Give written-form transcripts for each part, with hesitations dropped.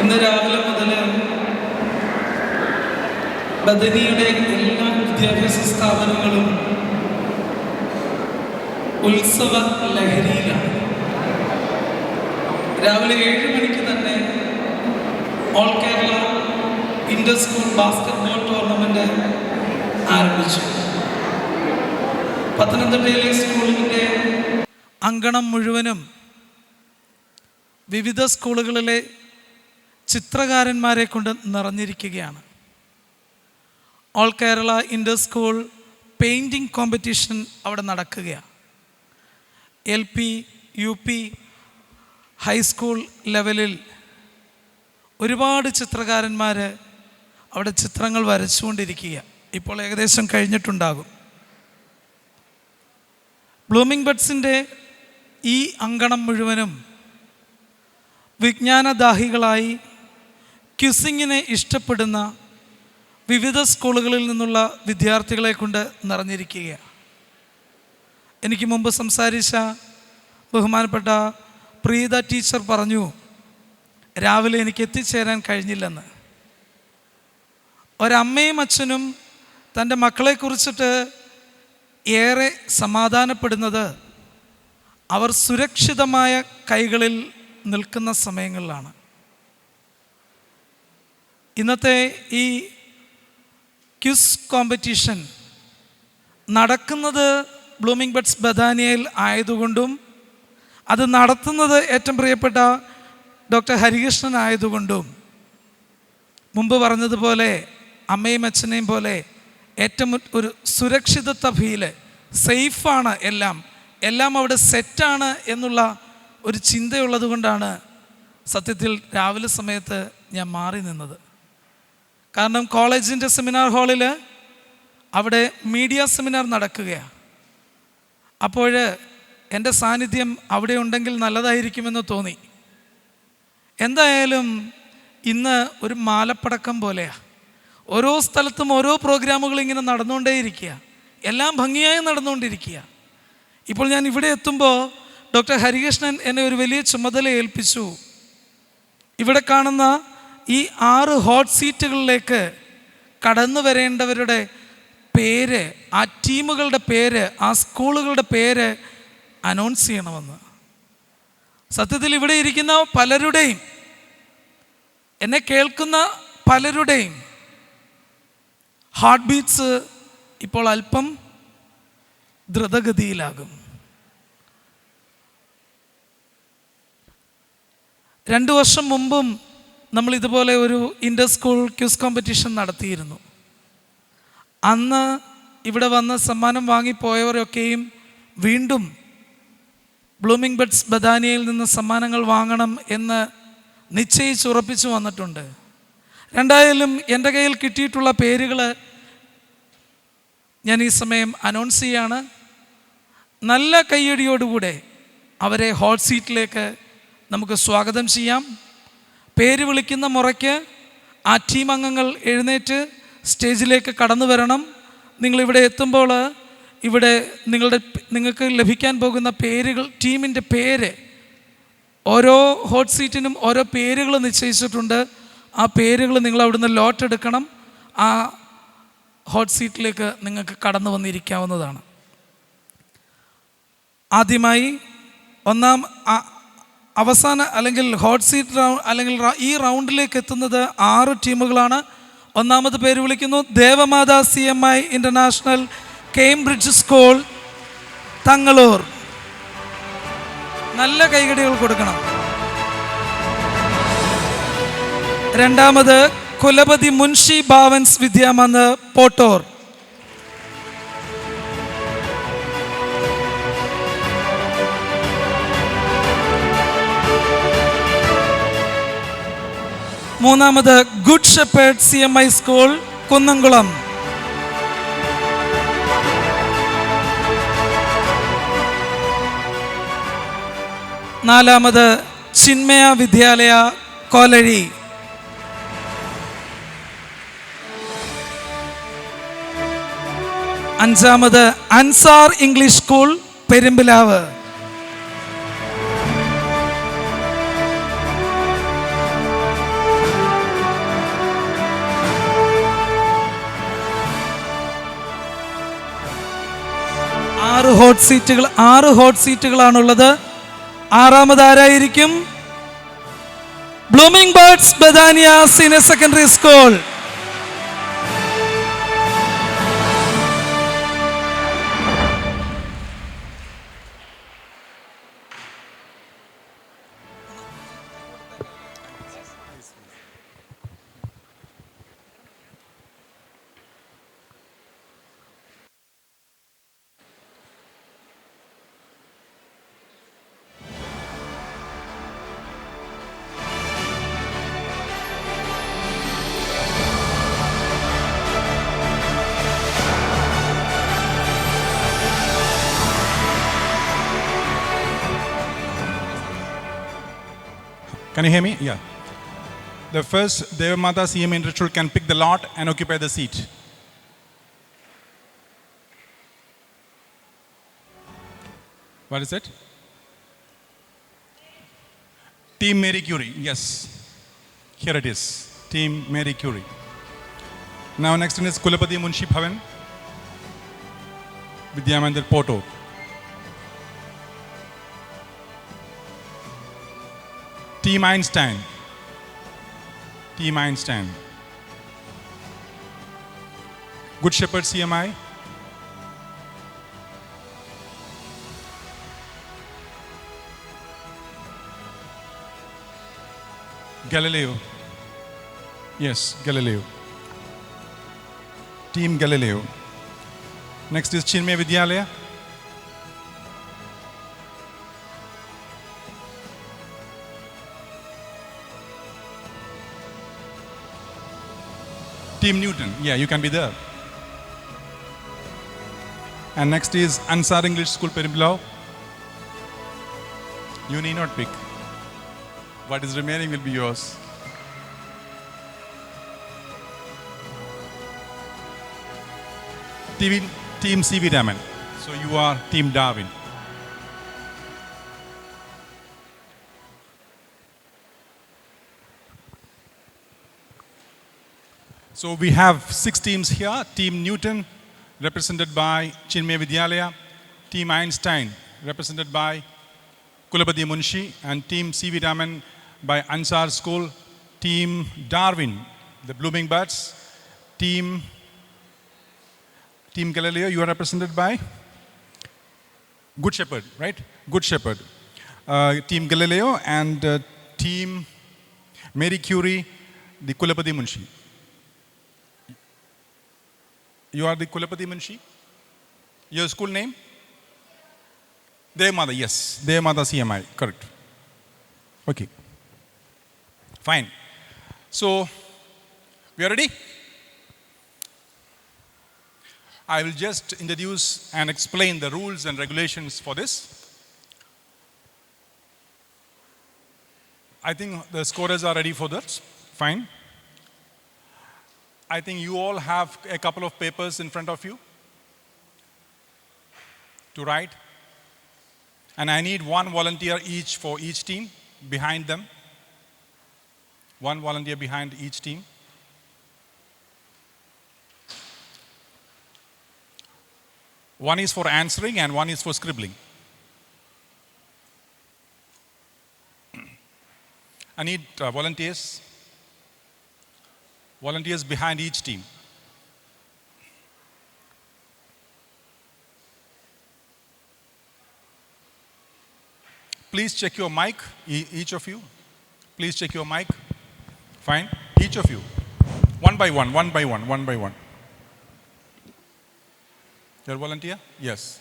ഇന്ന് രാവിലെ മുതൽ ബദനിയുടെ എല്ലാ വിദ്യാഭ്യാസ സ്ഥാപനങ്ങളും ഉത്സവ ലഹരിയിലാണ്. രാവിലെ 7 മണിക്ക് തന്നെ all Kerala inter school basketball tournament ആരംഭിച്ചു. പത്തനംതിട്ടയിലെ സ്കൂളിൻ്റെ അങ്കണം മുഴുവനും വിവിധ സ്കൂളുകളിലെ ചിത്രകാരന്മാരെ കൊണ്ട് നിറഞ്ഞിരിക്കുകയാണ്. All Kerala inter school painting competition അവിടെ നടക്കുകയാണ്. LP, UP, ഹൈസ്കൂൾ ലെവലിൽ ഒരുപാട് ചിത്രകാരന്മാർ അവിടെ ചിത്രങ്ങൾ വരച്ചുകൊണ്ടിരിക്കുക. ഇപ്പോൾ ഏകദേശം കഴിഞ്ഞിട്ടുണ്ടാകും. ബ്ലൂമിംഗ് ബഡ്സിൻ്റെ ഈ അങ്കണം മുഴുവനും വിജ്ഞാനദാഹികളായി ക്വിസിങ്ങിനെ ഇഷ്ടപ്പെടുന്ന വിവിധ സ്കൂളുകളിൽ നിന്നുള്ള വിദ്യാർത്ഥികളെ കൊണ്ട് നിറഞ്ഞിരിക്കുകയാണ്. എനിക്ക് മുമ്പ് സംസാരിച്ച ബഹുമാനപ്പെട്ട പ്രീത ടീച്ചർ പറഞ്ഞു, രാവിലെ എനിക്ക് എത്തിച്ചേരാൻ കഴിഞ്ഞില്ലെന്ന്. ഒരമ്മയും അച്ഛനും തൻ്റെ മക്കളെക്കുറിച്ചിട്ട് ഏറെ സമാധാനപ്പെടുന്നത് അവർ സുരക്ഷിതമായ കൈകളിൽ നിൽക്കുന്ന സമയങ്ങളിലാണ്. ഇന്നത്തെ ഈ ക്വിസ് കോമ്പറ്റീഷൻ നടക്കുന്നത് ബ്ലൂമിംഗ് ബഡ്സ് ബഥാനിയയിൽ ആയതുകൊണ്ടും അത് നടത്തുന്നത് ഏറ്റവും പ്രിയപ്പെട്ട ഡോക്ടർ ഹരികൃഷ്ണൻ ആയതുകൊണ്ടും മുമ്പ് പറഞ്ഞതുപോലെ അമ്മയും അച്ഛനെയും പോലെ ഏറ്റവും ഒരു സുരക്ഷിതത്വ ഫീല്, സേഫാണ്, എല്ലാം അവിടെ സെറ്റാണ് എന്നുള്ള ഒരു ചിന്തയുള്ളത് കൊണ്ടാണ് സത്യത്തിൽ രാവിലെ സമയത്ത് ഞാൻ മാറി നിന്നത്. കാരണം കോളേജിൻ്റെ സെമിനാർ ഹാളിൽ അവിടെ മീഡിയ സെമിനാർ നടക്കുകയാണ്. അപ്പോൾ എൻ്റെ സാന്നിധ്യം അവിടെ ഉണ്ടെങ്കിൽ നല്ലതായിരിക്കുമെന്ന് തോന്നി. എന്തായാലും ഇന്ന് ഒരു മാലപ്പടക്കം പോലെയാണ്. ഓരോ സ്ഥലത്തും ഓരോ പ്രോഗ്രാമുകൾ ഇങ്ങനെ നടന്നുകൊണ്ടേയിരിക്കുക, എല്ലാം ഭംഗിയായി നടന്നുകൊണ്ടിരിക്കുക. ഇപ്പോൾ ഞാൻ ഇവിടെ എത്തുമ്പോൾ ഡോക്ടർ ഹരികൃഷ്ണൻ എന്നെ ഒരു വലിയ ചുമതല ഏൽപ്പിച്ചു. ഇവിടെ കാണുന്ന ഈ 6 ഹോട്ട് സീറ്റുകളിലേക്ക് കടന്നു വരേണ്ടവരുടെ പേര്, ആ ടീമുകളുടെ പേര്, ആ സ്കൂളുകളുടെ പേര് അനൗൺസ് ചെയ്യണമെന്ന്. സത്യത്തിൽ ഇവിടെ ഇരിക്കുന്ന പലരുടെയും, എന്നെ കേൾക്കുന്ന പലരുടെയും ഹാർട്ട് ബീറ്റ്സ് ഇപ്പോൾ അല്പം ദ്രുതഗതിയിലാകും. 2 വർഷം മുമ്പും നമ്മൾ ഇതുപോലെ ഒരു ഇൻ്റർ സ്കൂൾ ക്വിസ് കോമ്പറ്റീഷൻ നടത്തിയിരുന്നു. അന്ന് ഇവിടെ വന്ന് സമ്മാനം വാങ്ങിപ്പോയവരൊക്കെയും വീണ്ടും ബ്ലൂമിംഗ് ബഡ്സ് ബഥാനിയയിൽ നിന്ന് സമ്മാനങ്ങൾ വാങ്ങണം എന്ന് നിശ്ചയിച്ചുറപ്പിച്ചു വന്നിട്ടുണ്ട്. രണ്ടായാലും എൻ്റെ കയ്യിൽ കിട്ടിയിട്ടുള്ള പേരുകൾ ഞാൻ ഈ സമയം അനൗൺസ് ചെയ്യാണ്. നല്ല കയ്യടിയോടുകൂടെ അവരെ ഹോട്ട് സീറ്റിലേക്ക് നമുക്ക് സ്വാഗതം ചെയ്യാം. പേര് വിളിക്കുന്ന മുറയ്ക്ക് ആ ടീം അംഗങ്ങൾ എഴുന്നേറ്റ് സ്റ്റേജിലേക്ക് കടന്നു വരണം. നിങ്ങളിവിടെ എത്തുമ്പോൾ ഇവിടെ നിങ്ങൾക്ക് ലഭിക്കാൻ പോകുന്ന പേരുകൾ, ടീമിൻ്റെ പേര്, ഓരോ ഹോട്ട് സീറ്റിനും ഓരോ പേരുകൾ നിശ്ചയിച്ചിട്ടുണ്ട്. ആ പേരുകൾ നിങ്ങൾ അവിടുന്ന് ലോട്ട് എടുക്കണം. ആ ഹോട്ട് സീറ്റിലേക്ക് നിങ്ങൾക്ക് കടന്നു വന്നിരിക്കാവുന്നതാണ്. ആദ്യമായി അവസാന അല്ലെങ്കിൽ ഹോട്ട് സീറ്റ് അല്ലെങ്കിൽ ഈ റൗണ്ടിലേക്ക് എത്തുന്നത് 6 ടീമുകളാണ്. ഒന്നാമത് പേര് വിളിക്കുന്നു Devamatha CMI international Cambridge school, Thangalur. നല്ല കൈകടികൾ കൊടുക്കണം. രണ്ടാമത് കുലപതി മുൻഷി ഭാവൻസ് വിദ്യാമന്ദിർ, പോട്ടൂർ. മൂന്നാമത് good shepherd CMI school, Kunnamkulam. നാലാമത് ചിന്മയ വിദ്യാലയ, കോലഴി. അഞ്ചാമത് Ansar English school, Perumpilavu. Hot സീറ്റുകളാണുള്ളത്. ആറാമതാരായിരിക്കും? Blooming birds Bethania senior secondary school. Can you hear me? Yeah. The first Devamata CMA ritual can pick the lot and occupy the seat. What is it? Team Mary Curie. Yes. Here it is. Team Mary Curie. Now next one is Kulapati Munshi Bhavan, Vidyamandir Poto. Team Einstein. Team Einstein. Good Shepherd CMI. Galileo. Yes, Galileo. Team Galileo. Next is Chinmay Vidyalaya. Team Newton. Yeah, you can be there. And next is Ansar English School Perimbilao. You need not pick. What is remaining will be yours. Team CV Raman. So you are Team Darwin. So we have 6 teams here. Team Newton, represented by Chinmay Vidyalaya. Team Einstein, represented by Kulapati Munshi. And Team CV Raman by Ansar School. Team Darwin, the Blooming Birds. Team Galileo, you are represented by Good Shepherd, right? Good Shepherd. Team Galileo and Team Mary Curie, the Kulapati Munshi. You are the Kulapati Munshi? Your school name? Devamata, yes. Devamata CMI, correct. Okay. Fine. So, we are ready? I will just introduce and explain the rules and regulations for this. I think the scorers are ready for this. Fine. I think you all have a couple of papers in front of you to write. And I need one volunteer each for each team behind them. One volunteer behind each team. One is for answering and one is for scribbling. I need volunteers. Volunteers behind each team. Please check your mic, each of you. Please check your mic. Fine. Each of you. One by one, one by one, one by one. Your volunteer? Yes.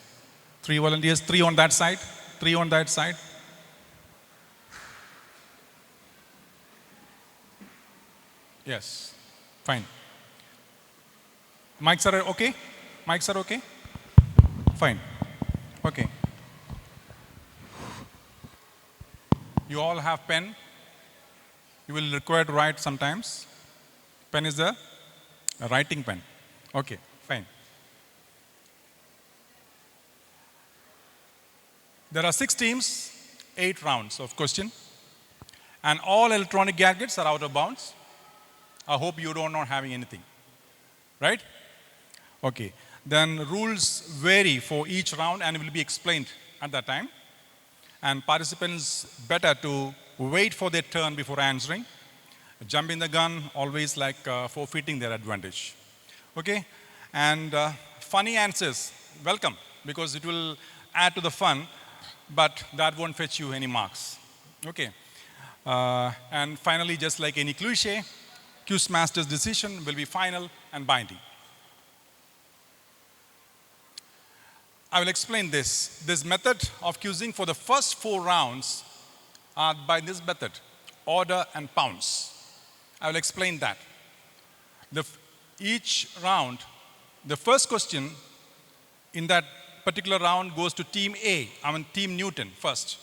3 volunteers, 3 on that side, 3 on that side. Yes. Fine. Mics are okay? Mics are okay? Fine. Okay. You all have pen. You will require to write sometimes. Pen is the writing pen. Okay, fine. There are 6 teams, 8 rounds of question. And all electronic gadgets are out of bounds. I hope you are not having anything. Right? Okay. Then rules vary for each round and will be explained at that time. And participants better to wait for their turn before answering. Jumping the gun, always like forfeiting their advantage. Okay? And funny answers, welcome, because it will add to the fun, but that won't fetch you any marks. Okay? And finally, just like any cliche, quiz master's decision will be final and binding. I will explain this. This method of quizzing for the first 4 rounds are by this method, order and pounce. I will explain that. Each round, the first question in that particular round goes to team A, team Newton first.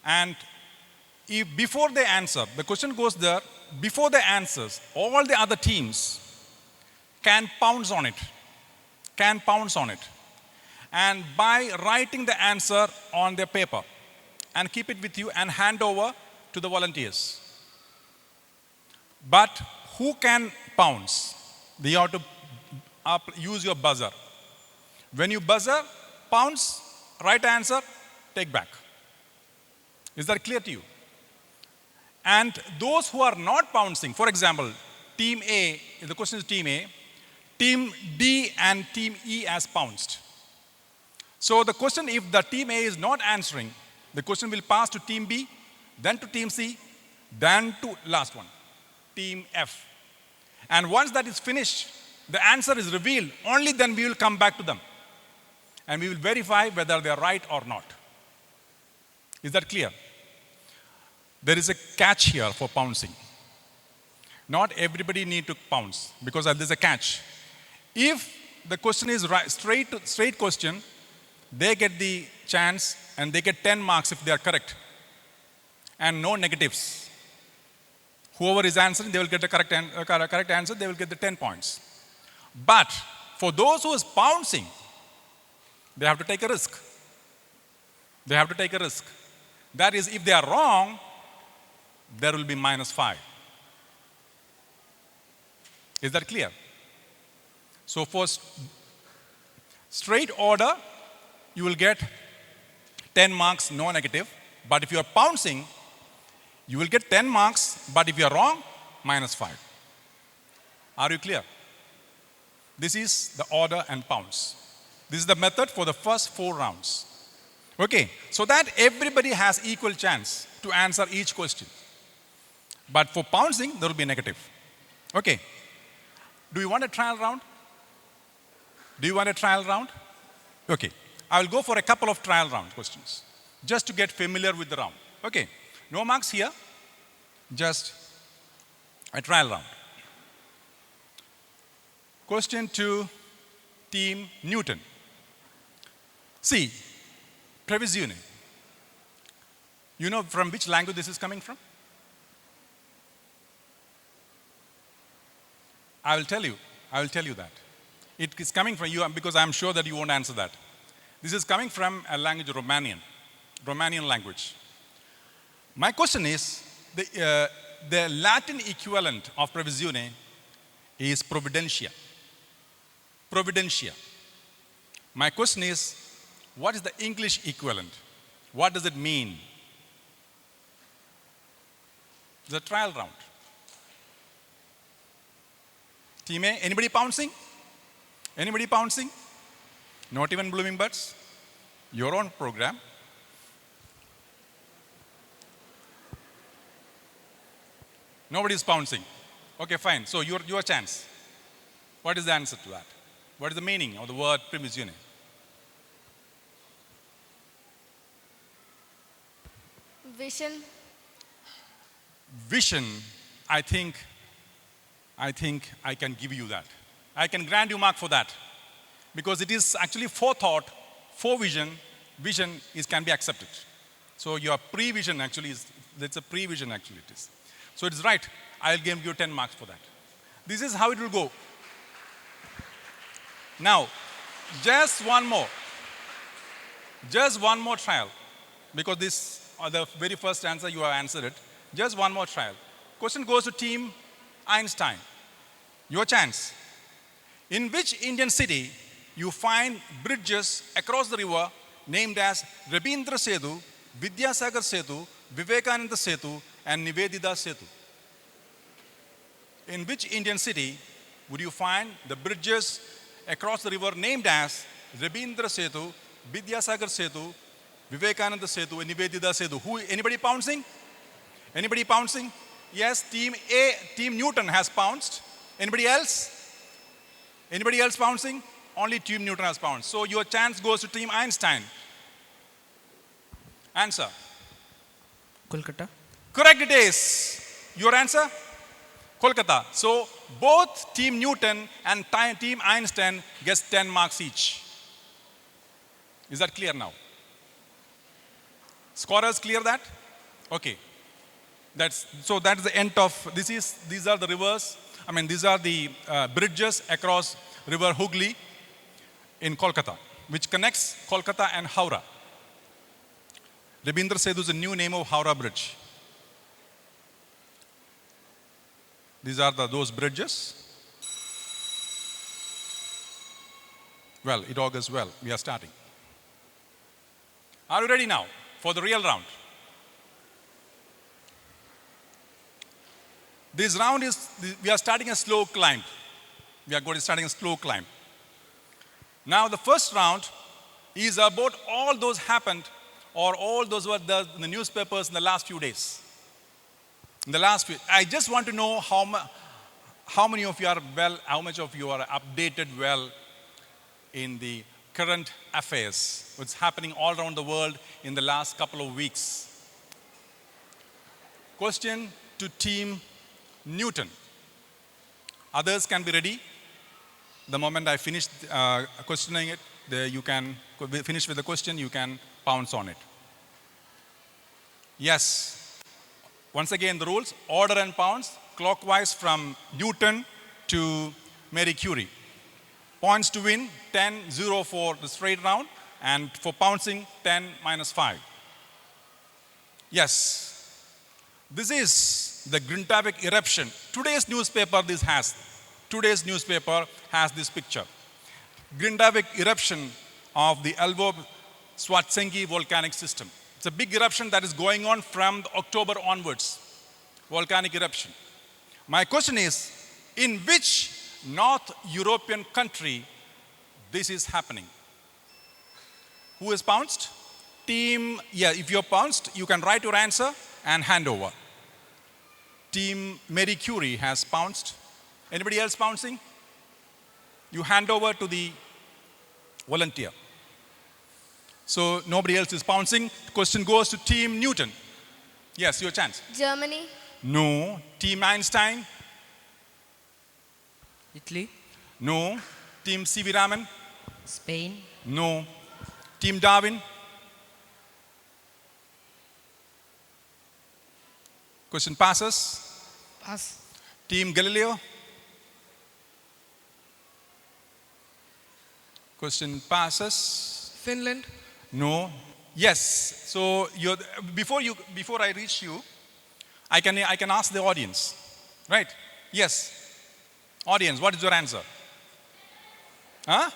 And if before they answer, the question goes there, before they answers, all the other teams can pounce on it. And by writing the answer on their paper and keep it with you and hand over to the volunteers. But who can pounce? You have to use your buzzer. When you buzzer, pounce, right answer, take back. Is that clear to you? And those who are not pouncing, for example, team A, if the question is team A, team D and team E has pounced. So the question, if the team A is not answering, the question will pass to team B, then to team C, then to last one, team F. And once that is finished, the answer is revealed, only then we will come back to them. And we will verify whether they are right or not. Is that clear? There is a catch here for pouncing. Not everybody need to pounce, because there's a catch. If the question is straight question, they get the chance and they get 10 marks if they are correct. And no negatives. Whoever is answering, they will get the correct answer, they will get the 10 points. But for those who is pouncing, they have to take a risk. That is, if they are wrong, there will be -5. Is that clear? So for straight order, you will get 10 marks, no negative. But if you are pouncing, you will get 10 marks, but if you are wrong, -5. Are you clear? This is the order and pounce. This is the method for the first 4 rounds. Okay, so that everybody has equal chance to answer each question. But for pouncing, there will be negative. Okay, do you want a trial round? Okay, I will go for a couple of trial round questions, just to get familiar with the round. Okay, no marks here, just a trial round. Question to team Newton. See, PREVIZIUNE. You know from which language this is coming from? I will tell you that. It is coming from you because I am sure that you won't answer that. This is coming from a language, Romanian language. My question is, the Latin equivalent of PREVIZIUNE is Providentia. My question is, what is the English equivalent? What does it mean? It's a trial round. Team A, anybody pouncing? Not even blooming buds? Your own program. Nobody is pouncing. Okay, fine. So your chance. What is the answer to that? What is the meaning of the word PREVIZIUNE? Vision, I think I can give you that. I can grant you mark for that. Because it is actually forethought, forevision, vision can be accepted. So your prevision actually that's a prevision actually it is. So it is right. I'll give you 10 marks for that. This is how it will go. Now, just one more trial. Because this, the very first answer you have answered it. Just one more trial. Question goes to team Einstein. Your chance. In which Indian city you find bridges across the river named as Rabindra Setu, Vidyasagar Setu, Vivekananda Setu, and Nivedita Setu? In which Indian city would you find the bridges across the river named as Rabindra Setu, Vidyasagar Setu, Vivekananda Setu, and Nivedita Setu? Anybody pouncing? Anybody pouncing? Yes, team A, team Newton has pounced. Anybody else? Anybody else pouncing? Only team Newton has pounced. So your chance goes to team Einstein. Answer. Kolkata. Correct it is. Your answer? Kolkata. So both team Newton and team Einstein gets 10 marks each. Is that clear now? Scorers clear that? Okay. That's the end of, these are the rivers, these are the bridges across River Hooghly in Kolkata, which connects Kolkata and Howrah. Rabindra Setu is a new name of Howrah Bridge. These are those bridges. Well, it augurs well. We are starting. Are you ready now for the real round? This round we are starting a slow climb. We are going to starting a slow climb. Now the first round is about all those happened or all those were in the newspapers in the last few days. I just want to know how many of you are how much of you are updated well in the current affairs, what's happening all around the world in the last couple of weeks. Question to team Newton. Others can be ready. The moment I finish questioning it, you can finish with the question, you can pounce on it. Yes. Once again, the rules, order and pounce, clockwise from Newton to Marie Curie. Points to win, 10-0 for the straight round, and for pouncing, 10 - 5. Yes. This is the Grintavik eruption. Today's newspaper has this picture. Grintavik eruption of the Elvo-Swatsengi volcanic system. It's a big eruption that is going on from October onwards. Volcanic eruption. My question is, in which North European country this is happening? Who has pounced? Team, if you're pounced, you can write your answer and hand over. Team Marie Curie has pounced. Anybody else pouncing? You hand over to the volunteer. So nobody else is pouncing. The question goes to team Newton. Yes, your chance. Germany. No. Team Einstein. Italy. No. Team C.V. Raman. Spain. No. Team Darwin. Question passes. Pass. Team Galileo. Question passes. Finland. No. Yes. So before I reach you, I can ask the audience, right? Yes. Audience, what is your answer? Huh?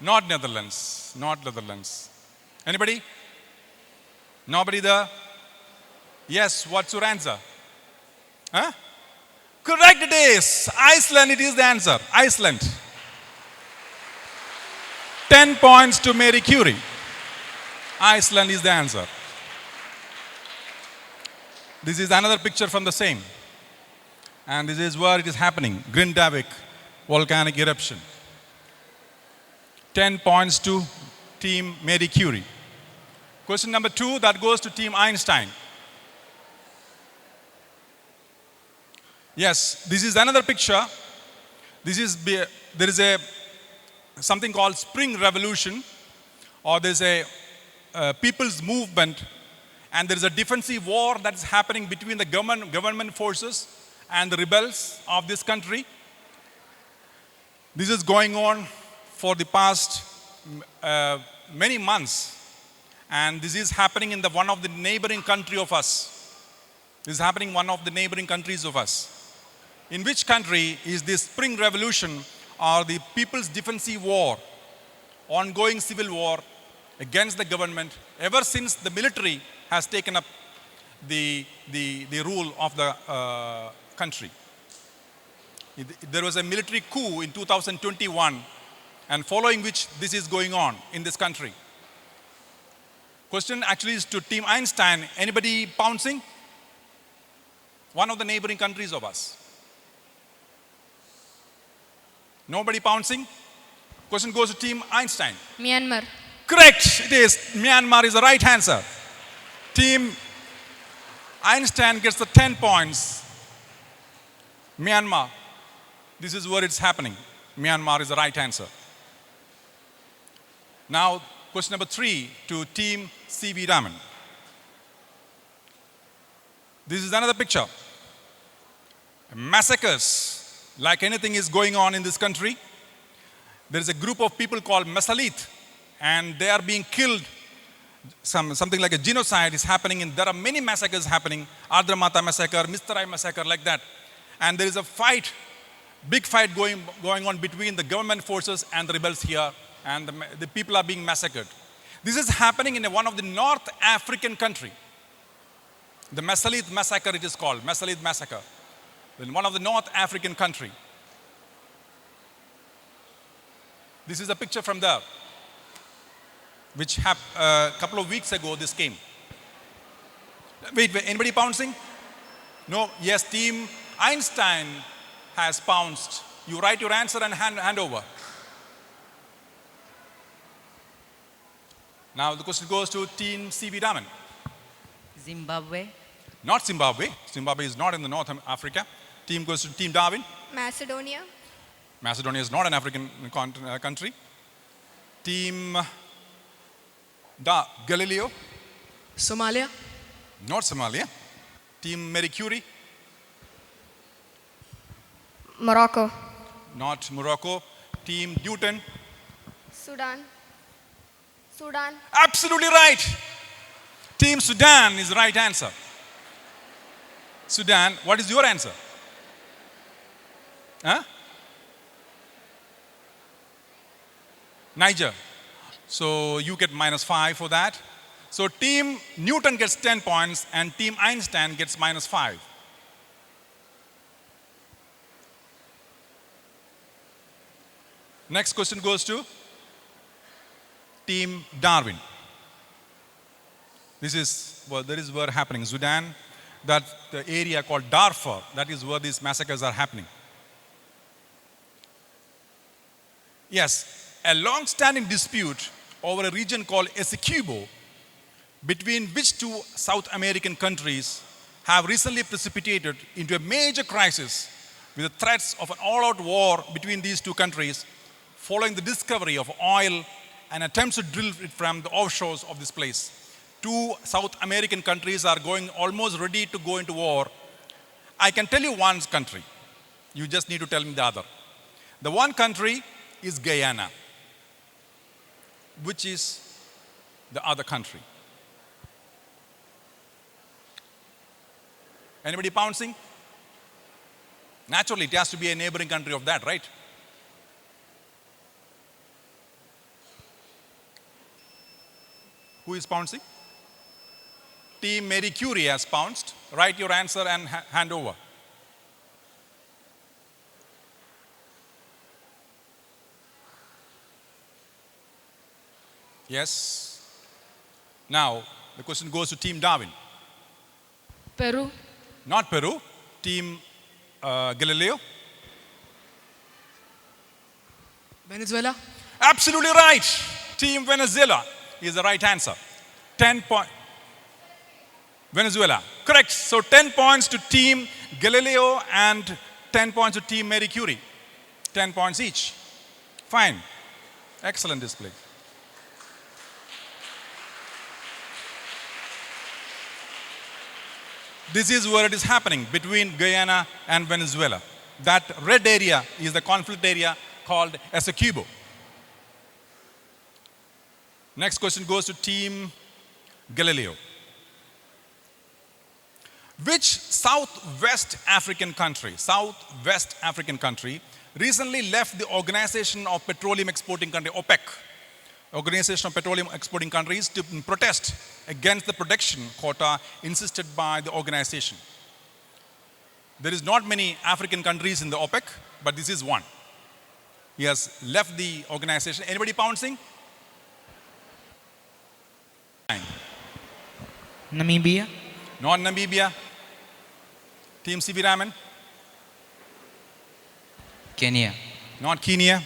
Not Netherlands. Not Netherlands. Anybody? Nobody there? Yes. What's your answer? Huh? Correct it is. Iceland, it is the answer. Iceland. 10 points to Marie Curie. Iceland is the answer. This is another picture from the same. And this is where it is happening. Grintavik volcanic eruption. 10 points to team Marie Curie. Question number 2, that goes to team Einstein. Yes, this is another picture. There is something called Spring Revolution, or there's a people's movement, and there is a defensive war that is happening between the government forces and the rebels of this country. This is going on for the past many months, and this is happening in one of the neighboring country of us. This is happening in one of the neighboring countries of us. In which country is this Spring Revolution are the People's Defensive War, ongoing civil war against the government ever since the military has taken up the rule of the country. There was a military coup in 2021, and following which this is going on in this country. Question actually is to Team Einstein. Anybody pouncing? One of the neighboring countries of us. Nobody pouncing? Question goes to Team Einstein. Myanmar. Correct, it is. Myanmar is the right answer. Team Einstein gets the 10 points. Myanmar. This is where it's happening. Myanmar is the right answer. Now, question number 3 to Team C.V. Raman. This is another picture. Massacres, like anything is going on in this country. There is a group of people called Masalit, and they are being killed. Something like a genocide is happening, and there are many massacres happening. Ardra Mata massacre, Mistarai massacre, like that. And there is a fight, big fight going on between the government forces and the rebels here, and the people are being massacred. This is happening in one of the North African country. The Masalit massacre, it is called, Masalit massacre. In one of the North African country. This is a picture from there, which a couple of weeks ago this came. Wait, anybody pouncing? No, yes, Team Einstein has pounced. You write your answer and hand over. Now the question goes to Team C.V. Raman. Zimbabwe. Not Zimbabwe. Zimbabwe is not in the North Africa. Team goes to Team Darwin. Macedonia. Macedonia is not an African country. Team Galileo. Somalia. Not Somalia. Team Marie Curie. Morocco. Not Morocco. Team Newton. Sudan. Sudan. Absolutely right. Team Sudan is the right answer. Sudan, what is your answer? Huh? Niger. So you get -5 for that. So Team Newton gets 10 points and Team Einstein gets -5. Next question goes to Team Darwin. This is where happening. Sudan, that the area called Darfur, that is where these massacres are happening. Yes, a long-standing dispute over a region called Essequibo, between which two South American countries have recently precipitated into a major crisis with the threats of an all-out war between these two countries following the discovery of oil and attempts to drill it from the offshores of this place. Two South American countries are almost ready to go into war. I can tell you one country. You just need to tell me the other. The one country is Guyana. Which is the other country? Anybody pouncing? Naturally, it has to be a neighboring country of that, right? Who is pouncing? Team Marie Curie has pounced. Write your answer and hand over. Yes. Now, the question goes to Team Darwin. Peru. Not Peru. Team Galileo. Venezuela. Absolutely right. Team Venezuela is the right answer. 10 points. Venezuela. Correct. So 10 points to Team Galileo and 10 points to Team Marie Curie. 10 points each. Fine. Excellent display. This is where it is happening between Guyana and Venezuela. That red area is the conflict area called Essequibo. Next question goes to Team Galileo. Which Southwest African country recently left the Organization of Petroleum Exporting Countries, OPEC, Organization of Petroleum Exporting Countries, to protest against the production quota insisted by the organization. There is not many African countries in the OPEC, but this is one. He has left the organization. Anybody pouncing? Namibia. Not Namibia. Team CV Raman. Kenya. Not Kenya.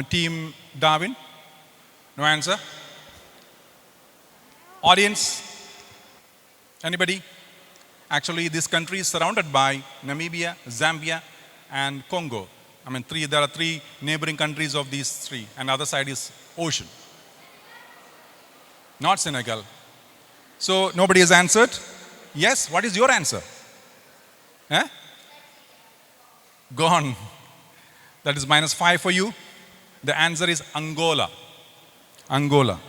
Team Darwin. No answer. Audience. Anybody? Actually, this country is surrounded by Namibia, Zambia, and Congo. There are three neighboring countries of these three, and the other side is ocean. Not Senegal. So nobody has answered. Yes, what is your answer? Eh? Gone. That is -5 for you. The answer is Angola. Angola.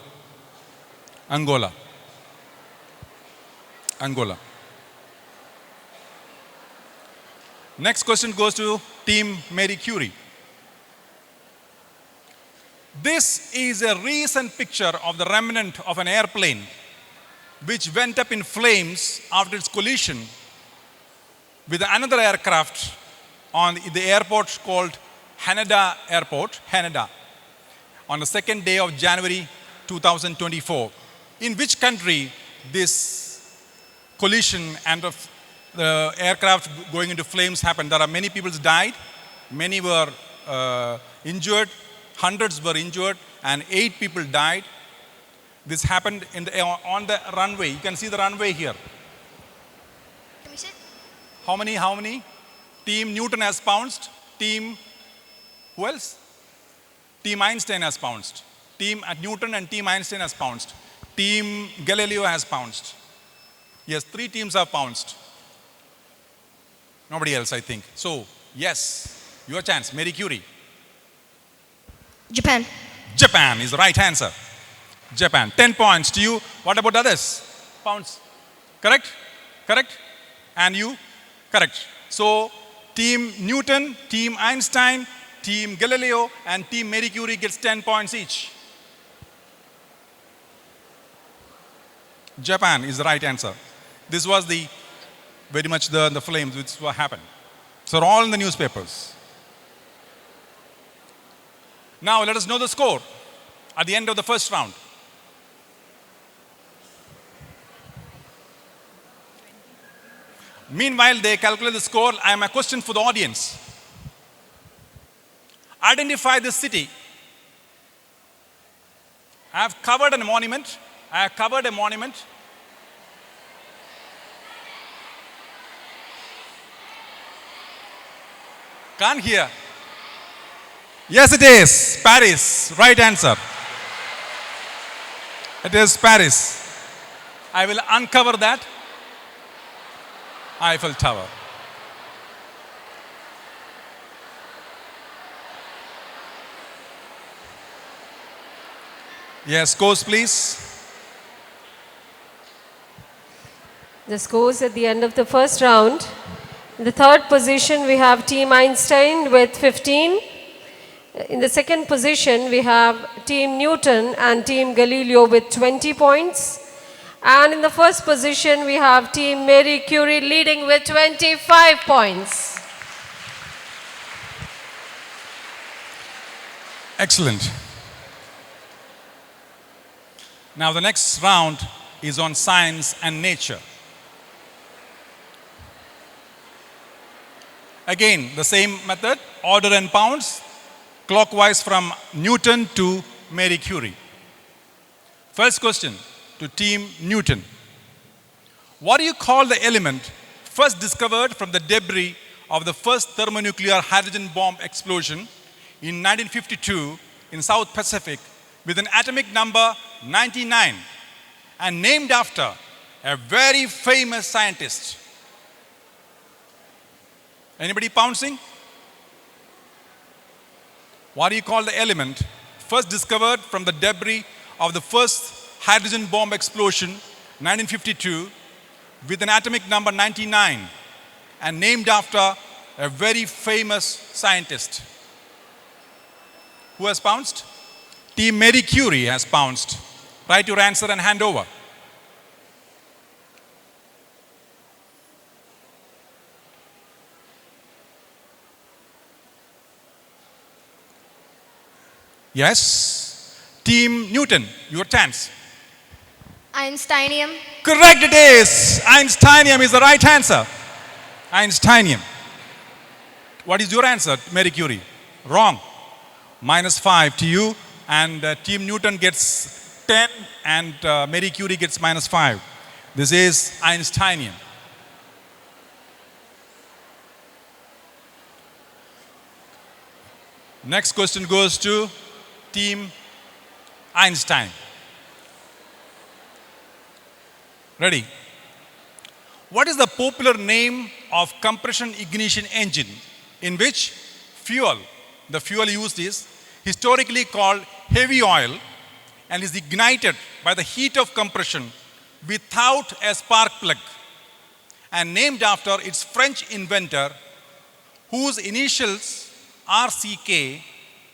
Angola. Angola. Next question goes to Team Marie Curie. This is a recent picture of the remnant of an airplane which went up in flames after its collision with another aircraft on the airport called Haneda Airport, Haneda, on the 2nd day of January 2024. In which country this collision and the aircraft going into flames happened? There are many people died, many were injured, hundreds were injured, and 8 people died. This happened on the runway. You can see the runway here. How many? Team Newton has pounced. Team, who else? Team Einstein has pounced. Team Newton and Team Einstein has pounced. Team Galileo has pounced. Yes, 3 teams have pounced. Nobody else, I think. So, yes, your chance. Marie Curie. Japan. Japan is the right answer. Japan. 10 points to you. What about others? Pounds. Correct? Correct? And you? Correct. So, Team Newton, Team Einstein, Team Galileo, and Team Marie Curie gets 10 points each. Japan is the right answer. This was very much the flames which happened. So, all in the newspapers. Now, let us know the score at the end of the first round. Meanwhile, they calculate the score. I have a question for the audience. Identify this city. I have covered a monument. Can't hear. Yes, it is. Paris. Right answer. It is Paris. I will uncover that. Eiffel Tower. Yes, scores please. The scores at the end of the first round. In the third position, we have Team Einstein with 15. In the second position, we have Team Newton and Team Galileo with 20 points. And in the first position, we have Team Marie Curie leading with 25 points. Excellent. Now the next round is on science and nature. Again, the same method, order and pounds, clockwise from Newton to Marie Curie. First question to Team Newton. What do you call the element first discovered from the debris of the first thermonuclear hydrogen bomb explosion in 1952 in South Pacific with an atomic number 99 and named after a very famous scientist? Anybody pouncing? What do you call the element first discovered from the debris of the first hydrogen bomb explosion, 1952, with an atomic number 99 and named after a very famous scientist. Who has pounced? Team Marie Curie has pounced. Write your answer and hand over. Yes. Team Newton, your chance. Einsteinium. Correct it is. Einsteinium is the right answer. Einsteinium. What is your answer, Marie Curie? Wrong. -5 to you. And Team Newton gets 10 and Marie Curie gets -5. This is Einsteinium. Next question goes to Team Einstein. Ready? What is the popular name of compression ignition engine in which fuel, the fuel used is historically called heavy oil and is ignited by the heat of compression without a spark plug and named after its French inventor whose initials RCK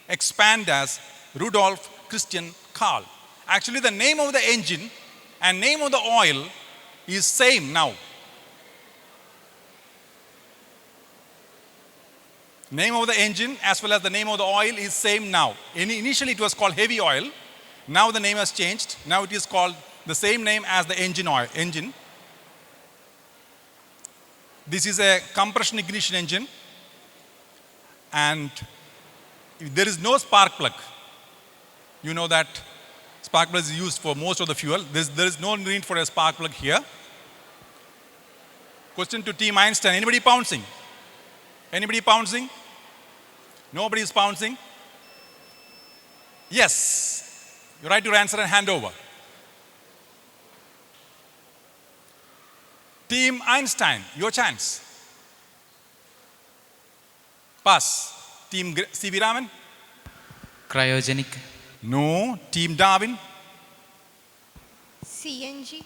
expand as Rudolf Christian Karl. Actually, the name of the engine and name of the oil is same now. Name of the engine as well as the name of the oil is same now. Initially it was called heavy oil. Now the name has changed. Now it is called the same name as the engine. This is a compression ignition engine and there is no spark plug. You know that spark plug is used for most of the fuel. There is no need for a spark plug here. Question to Team Einstein. Anybody pouncing? Anybody pouncing? Nobody is pouncing? Yes. You write your answer and hand over. Team Einstein, your chance. Pass. Team C.V. Raman? Cryogenic. No. Team Darwin? CNG.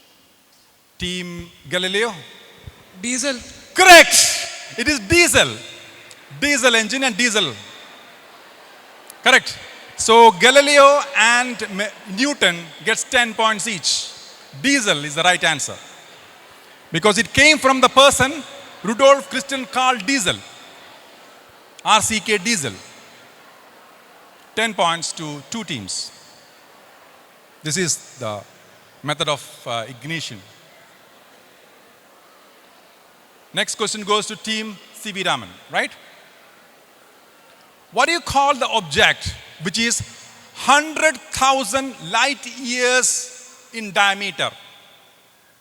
Team Galileo? Diesel. Correct. It is diesel. Diesel engine and diesel. Correct. So Galileo and Newton gets 10 points each. Diesel is the right answer. Because it came from the person Rudolf Christian Karl Diesel. RCK Diesel. 10 points to 2 teams. This is the method of ignition. Next question goes to Team C.V. Raman, right? What do you call the object which is 100,000 light years in diameter?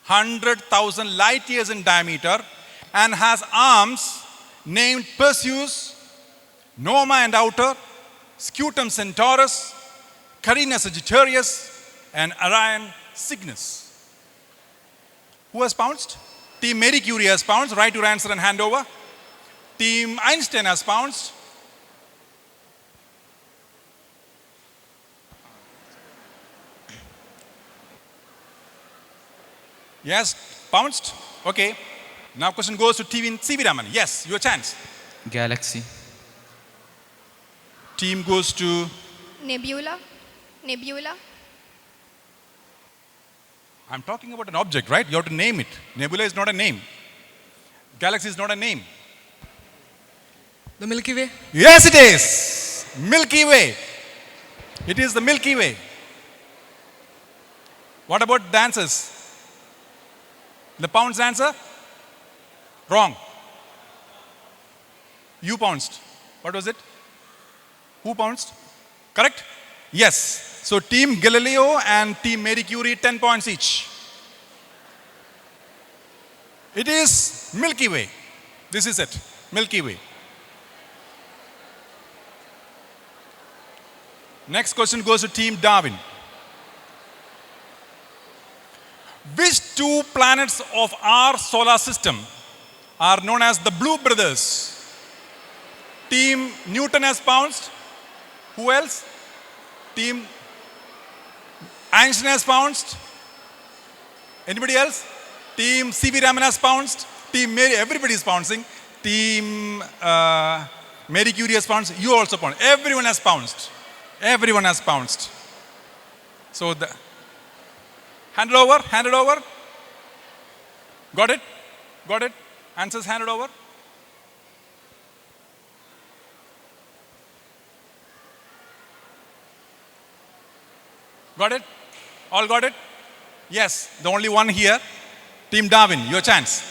100,000 light years in diameter and has arms named Perseus, Noma and Outer, Scutum Centaurus, Carina Sagittarius, and Orion Cygnus. Who has pounced? Team Marie Curie has pounced. Write your answer and hand over. Team Einstein has pounced. Yes, pounced. Okay. Now question goes to Team C.V. Raman. Yes, your chance. Galaxy. Team goes to Nebula. I'm talking about an object, right? You have to name it. Nebula is not a name. Galaxy is not a name. The Milky Way. Yes, it is. Milky Way. It is the Milky Way. What about the answers? The pounced answer? Wrong. You pounced. What was it? Who pounced? Correct? Yes. So Team Galileo and Team Marie Curie, 10 points each. It is Milky Way. This is it. Milky Way. Next question goes to Team Darwin. Which 2 planets of our solar system are known as the Blue Brothers? Team Newton has pounced. Who else? Team Einstein has pounced. Anybody else? Team C.V. Raman has pounced. Team Mary, everybody is pouncing. Team Mary Curie has pounced. You also pounced. Everyone has pounced. Everyone has pounced. So hand it over. Hand it over. Got it? Got it? Answers handed over. Got it? All got it? Yes. The only one here. Team Darwin, your chance.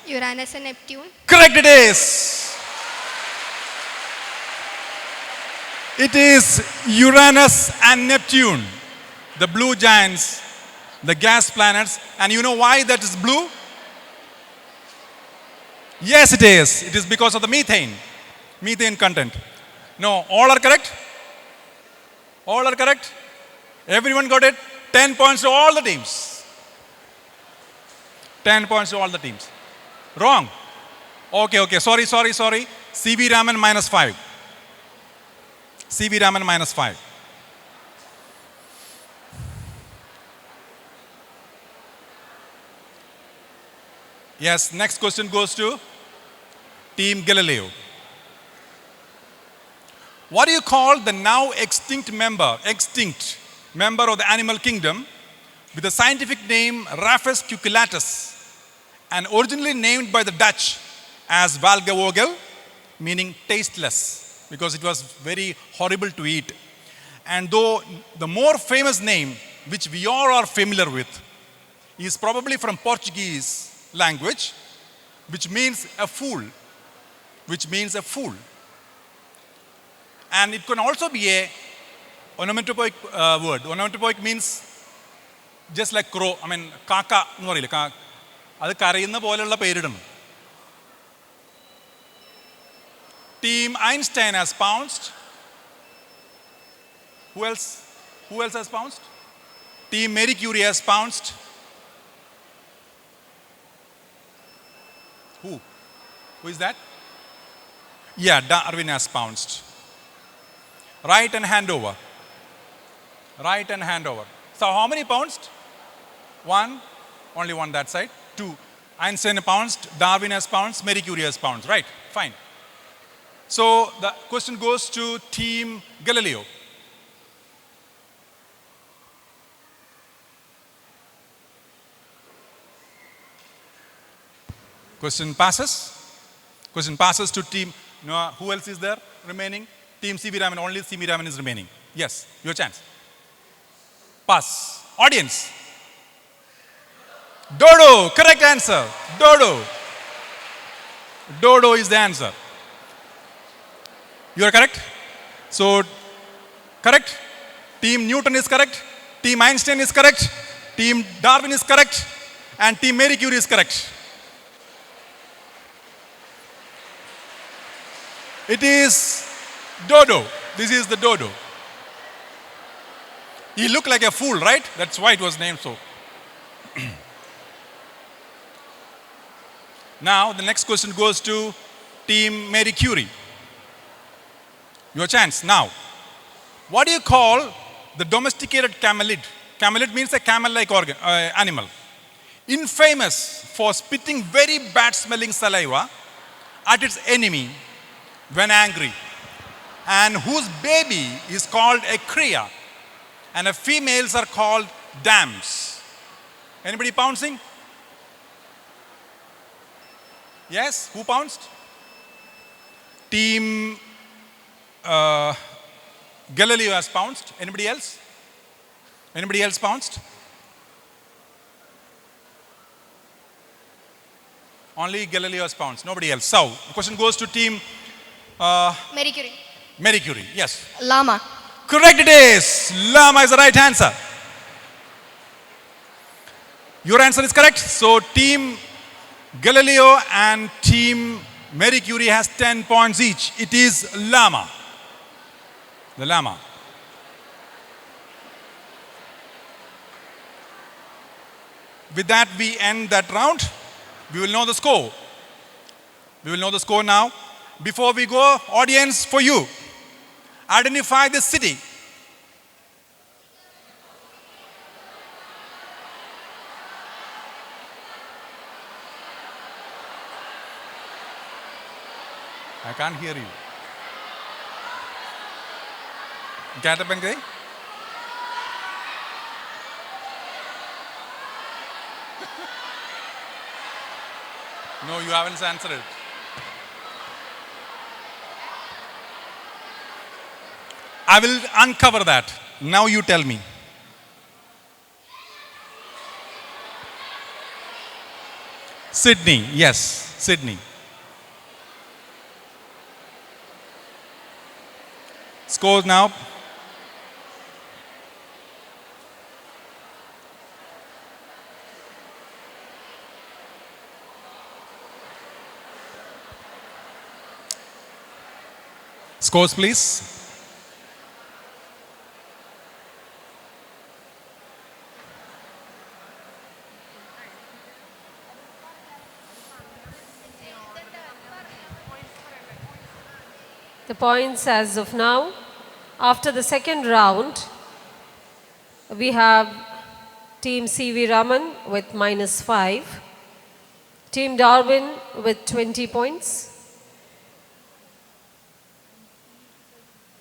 Uranus and Neptune. Correct it is. It is Uranus and Neptune, the blue giants, the gas planets. And you know why that is blue? Yes, it is. It is because of the methane content. No, all are correct? All are correct? Everyone got it? 10 points to all the teams. 10 points to all the teams. Wrong. Okay. Sorry. CV Raman -5. CV Raman -5. Yes, next question goes to Team Galileo. What do you call the now extinct member of the animal kingdom with the scientific name Raphus cucullatus and originally named by the Dutch as Valgevogel, meaning tasteless, because it was very horrible to eat. And though the more famous name, which we all are familiar with, is probably from Portuguese language, which means a fool. And it can also be a onomatopoeic word. Onomatopoeic means just like crow. I mean, kaka. അത് കരയുന്ന പോലെയുള്ള പേരിടും. Team Einstein has pounced. Who else has pounced? Team Mary Curie has pounced. Who is that? Yeah, Darwin has pounced. Right and hand over. So how many pounced? One. Only one that side. Two. Einstein pounced, Darwin has pounced, Mary Curie has pounced. Right, fine. So the question goes to Team Galileo. Question passes to Team, who else is there remaining? Team CV Raman, only CV Raman is remaining. Yes, your chance. Pass. Audience. Dodo, correct answer. Dodo is the answer. You are correct? So, correct? Team Newton is correct. Team Einstein is correct. Team Darwin is correct. And Team Mary Curie is correct. It is Dodo. This is the Dodo. He looked like a fool, right? That's why it was named so. Now, the next question goes to Team Mary Curie. Your chance now. What do you call the domesticated camelid? Camelid means a camel-like animal. Infamous for spitting very bad-smelling saliva at its enemy when angry, and whose baby is called a cria, and the females are called dams. Anybody pouncing? Yes, who pounced? Team Galileo has pounced. Anybody else? Anybody else pounced? Only Galileo has pounced. Nobody else. So, the question goes to Team Mary Curie. Mary Curie. Yes. Llama. Correct it is. Llama is the right answer. Your answer is correct. So, Team Galileo and Team Mary Curie has 10 points each. It is llama. The llama. With that, we end that round. We will know the score. We will know the score now. Before we go, audience, for you, identify the city. I can't hear you. Get up and go. No, you haven't answered it. I will uncover that. Now you tell me. Sydney, yes, Sydney. Scores now. Scores, please. The points as of now, after the second round, we have Team CV Raman with -5, Team Darwin with 20 points,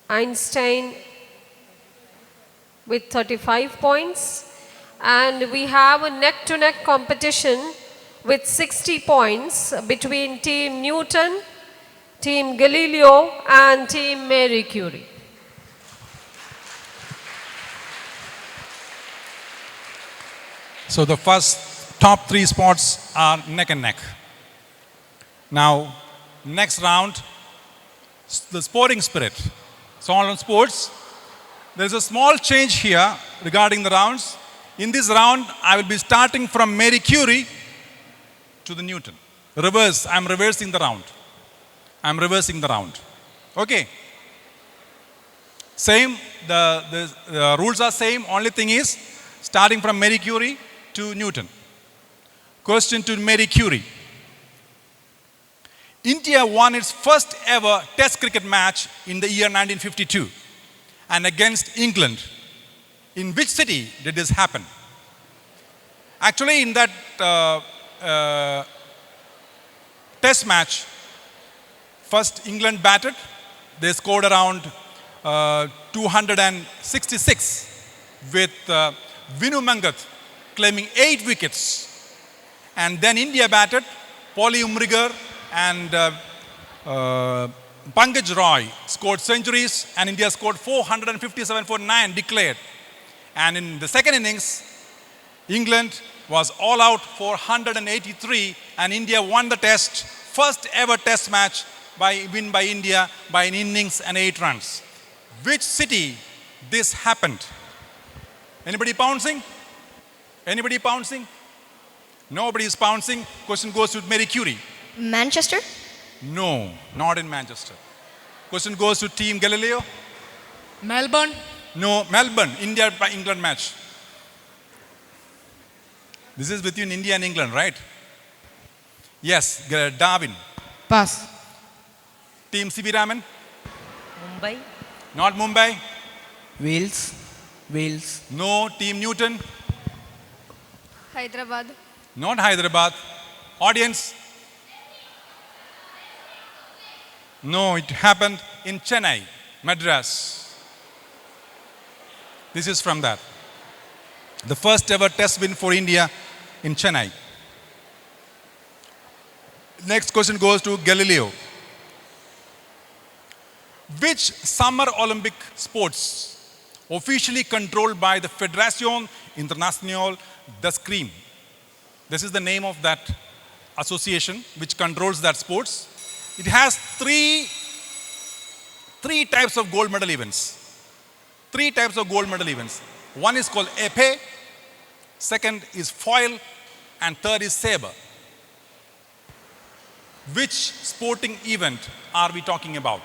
Einstein with 35 points, and we have a neck-to-neck competition with 60 points between Team Newton, Team Galileo and Team Marie Curie. So the first top 3 spots are neck and neck. Now, next round, the sporting spirit. So on sports, there is a small change here regarding the rounds. In this round, I will be starting from Marie Curie to the Newton. Reverse, I'm reversing the round. I'm reversing the round. Okay. Same, the rules are same. Only thing is, starting from Marie Curie to Newton. Question to Marie Curie. India won its first ever test cricket match in the year 1952 and against England. In which city did this happen? Actually, in that test match, first England batted. They scored around 266 with Vinu Mangat claiming 8 wickets. And then India batted. Polly Umrigar and Pankaj Roy scored centuries, and India scored 457 for 9 declared. And in the second innings, England was all out for 183, and India won the test, first ever test match win by India by an innings and 8 runs. Which city this happened? Anybody pouncing? Anybody pouncing? Nobody is pouncing. Question goes to Marie Curie. Manchester? No, not in Manchester. Question goes to Team Galileo. Melbourne. No, Melbourne, India by England match. This is between India and England, right? Yes, Darwin. Pass. Team CB Raman. Mumbai, Not Mumbai. Wales, Wales, No, Team Newton. Hyderabad. Not Hyderabad. Audience. No, it happened in Chennai, Madras. This is from that. The first ever test win for India in Chennai. Next question goes to Galileo. Which Summer Olympic sports officially controlled by the Fédération Internationale d'Escrime? This is the name of that association which controls that sports. It has three types of gold medal events. 3 types of gold medal events. One is called épée, second is foil, and third is saber. Which sporting event are we talking about?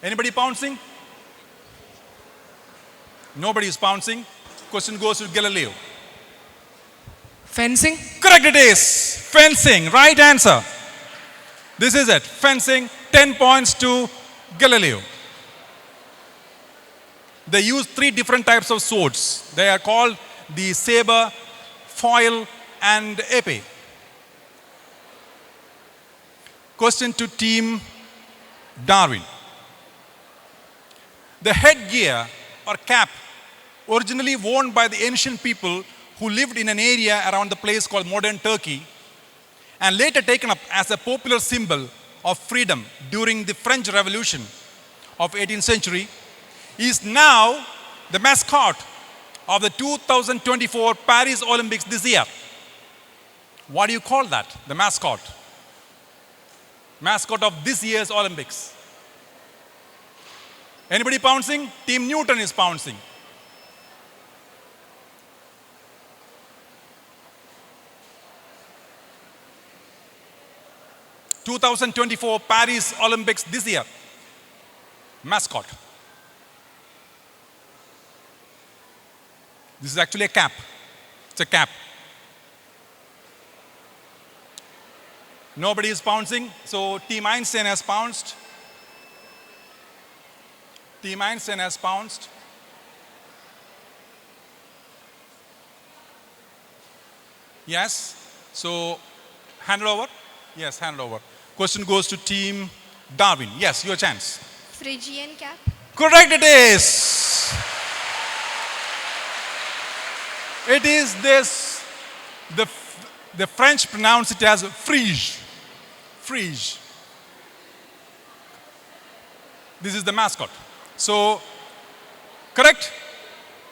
Anybody pouncing? Nobody is pouncing. Question goes to Galileo. Fencing. Correct it is. Fencing. Right answer. This is it. Fencing. 10 points to Galileo. They use 3 different types of swords. They are called the saber, foil, and épée. Question to Team Darwin. The headgear or cap originally worn by the ancient people who lived in an area around the place called modern Turkey and later taken up as a popular symbol of freedom during the French Revolution of 18th century is now the mascot of the 2024 Paris Olympics this year. What do you call that? The mascot. Mascot of this year's Olympics. Anybody pouncing? Team Newton is pouncing. (2024) Paris Olympics this year. Mascot. This is actually a cap. It's a cap. Nobody is pouncing, so Team Einstein has pounced. Team Einstein has pounced. Yes, so hand it over. Yes, hand it over. Question goes to Team Darwin. Yes, your chance. Phrygian cap. Correct it is. It is this, the French pronounce it as frige. Frige. This is the mascot. So, correct?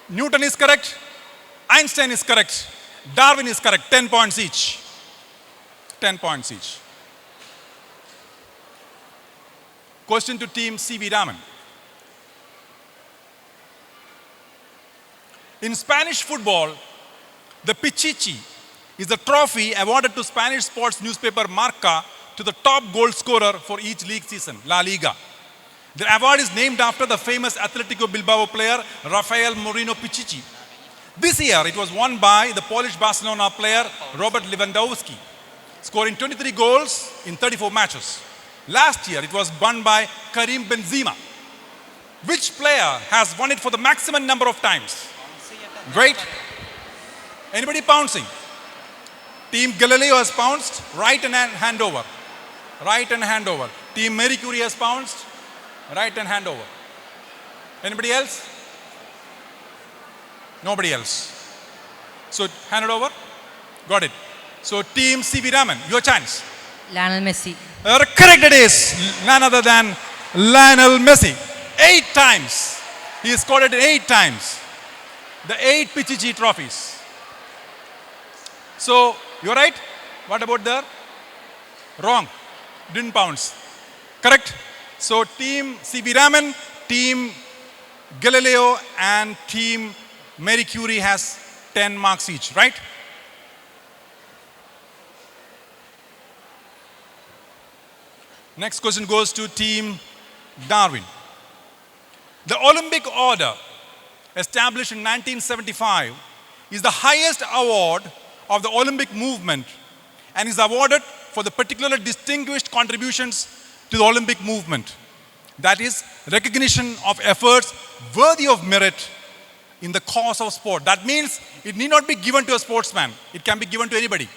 Newton is correct. Einstein is correct. Darwin is correct. 10 points each. 10 points each. Question to Team C.V. Raman. In Spanish football, the Pichichi is the trophy awarded to Spanish sports newspaper Marca to the top goal scorer for each league season, La Liga. The award is named after the famous Atletico Bilbao player Rafael Moreno Pichichi. This year, it was won by the Polish Barcelona player Robert Lewandowski, scoring 23 goals in 34 matches. Last year, it was won by Karim Benzema. Which player has won it for the maximum number of times? Great. Anybody pouncing? Team Galileo has pounced. Right and hand over. Right and hand over. Team Marie Curie has pounced. Right and hand over. Anybody else? Nobody else. So hand it over. Got it. So Team C.V. Raman, your chance. Lionel Messi. Correct it is. None other than Lionel Messi. 8 times. He scored it 8 times. The 8 Pichichi trophies. So, you're right. What about there? Wrong. Didn't pounce. Correct. So, Team C.V. Raman, Team Galileo, and Team Marie Curie has 10 marks each, right? Next question goes to Team Darwin. The Olympic Order, established in 1975, is the highest award of the Olympic movement and is awarded for the particular distinguished contributions to the Olympic movement. That is, recognition of efforts worthy of merit in the cause of sport. That means it need not be given to a sportsman. It can be given to anybody.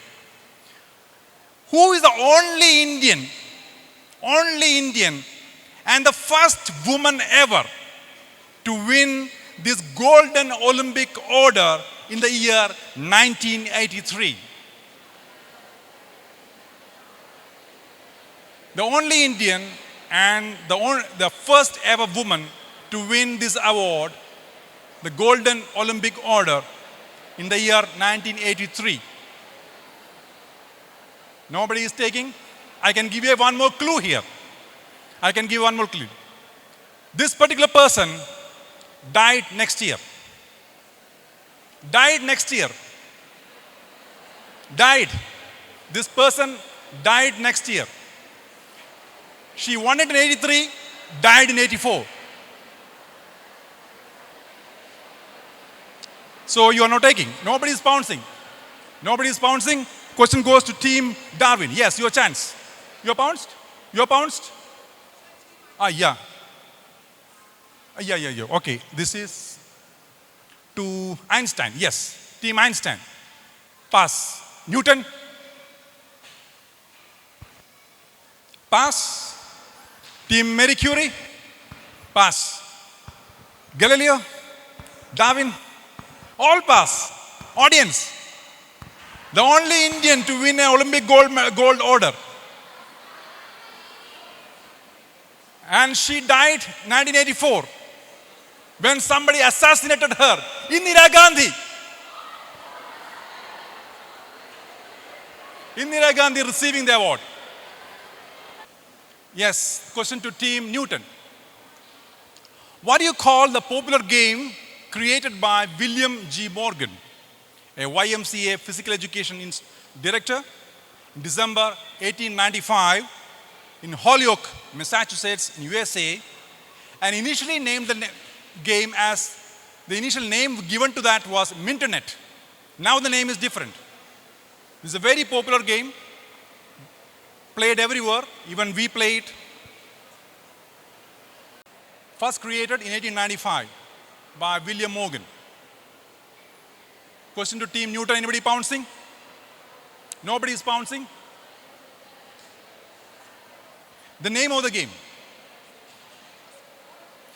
Who is the only Indian and the first woman ever to win this golden Olympic order in the year 1983? The only Indian and the first ever woman to win this award, the golden Olympic order, in the year 1983. Nobody is taking? I can give you one more clue here. I can give one more clue. This particular person died next year. Died next year. Died. This person died next year. She won it in 83, died in 84. So you are not taking. Nobody is pouncing. Nobody is pouncing. Question goes to Team Darwin. Yes, your chance. You are pounced? You are pounced? Yeah. Yeah. Okay, this is to Einstein. Yes, Team Einstein. Pass. Newton. Pass. Team Marie Curie? Pass. Galileo? Darwin? All pass. Audience. The only Indian to win an Olympic gold order. And she died 1984 when somebody assassinated her. Indira Gandhi. Indira Gandhi receiving the award. Yes, question to Team Newton. What do you call the popular game created by William G. Morgan, a YMCA physical education director, in December 1895 in Holyoke, Massachusetts, in USA, and initially named the game as, the initial name given to that was Minternet. Now the name is different. This is a very popular game, played everywhere, even we play it. First created in 1895 by William Morgan. Question to Team Newton, anybody pouncing? Nobody is pouncing? The name of the game.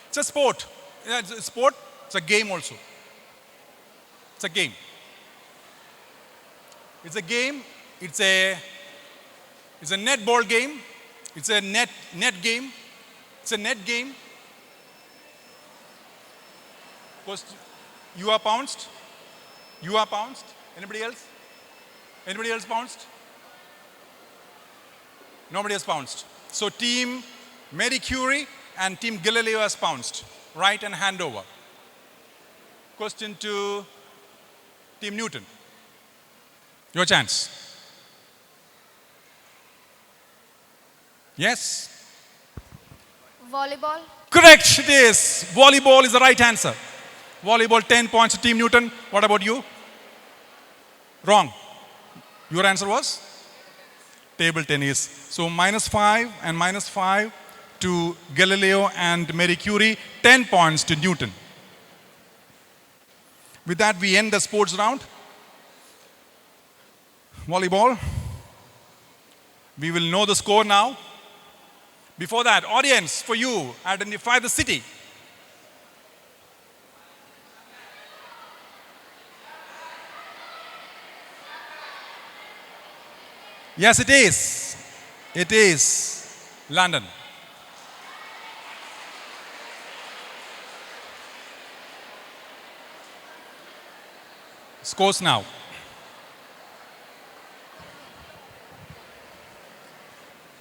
It's a sport. Yeah, it's a sport, it's a game also. It's a game. It's a game, it's a netball game, it's a net game, it's a net game. You are pounced? You are pounced? Anybody else? Anybody else pounced? Nobody has pounced. So Team Marie Curie and Team Galileo has pounced. Right and hand over. Question to Team Newton. Your chance. Yes? Volleyball. Correct, it is. Volleyball is the right answer. Volleyball, 10 points to Team Newton. What about you? Wrong. Your answer was? Table tennis. So -5 and -5 to Galileo and Marie Curie. 10 points to Newton. With that, we end the sports round. Volleyball. We will know the score now. Before that, audience, for you, identify the city. Yes, it is. It is London. Scores now.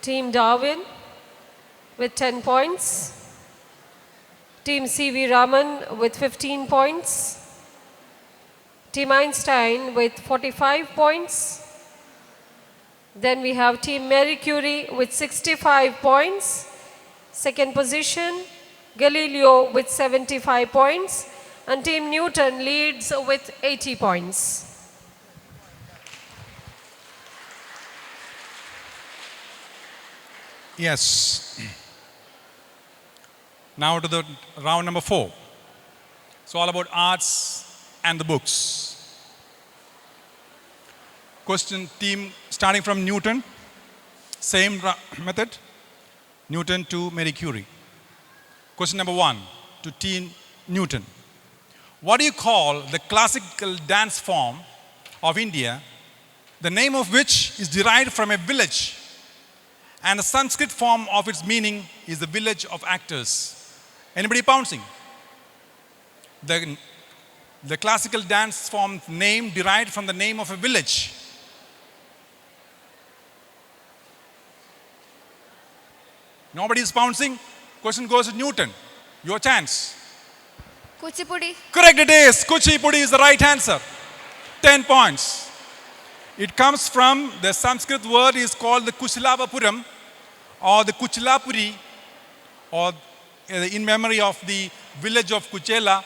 Team Darwin with 10 points. Team C.V. Raman with 15 points. Team Einstein with 45 points. Then we have Team Marie Curie with 65 points. Second position, Galileo with 75 points. And Team Newton leads with 80 points. Yes. Now to the round number 4. It's all about arts and the books. Question team starting from Newton. Same method. Newton to Marie Curie. Question number 1 to Team Newton. What do you call the classical dance form of India, the name of which is derived from a village, and the Sanskrit form of its meaning is the village of actors? Anybody pouncing? The classical dance form name derived from the name of a village. Nobody is pouncing. Question goes to Newton. Your chance. Kuchipudi. Correct, it is. Kuchipudi is the right answer. 10 points. It comes from the Sanskrit word is called the Kuchilavapuram or the Kuchilapuri, or in memory of the village of Kuchela,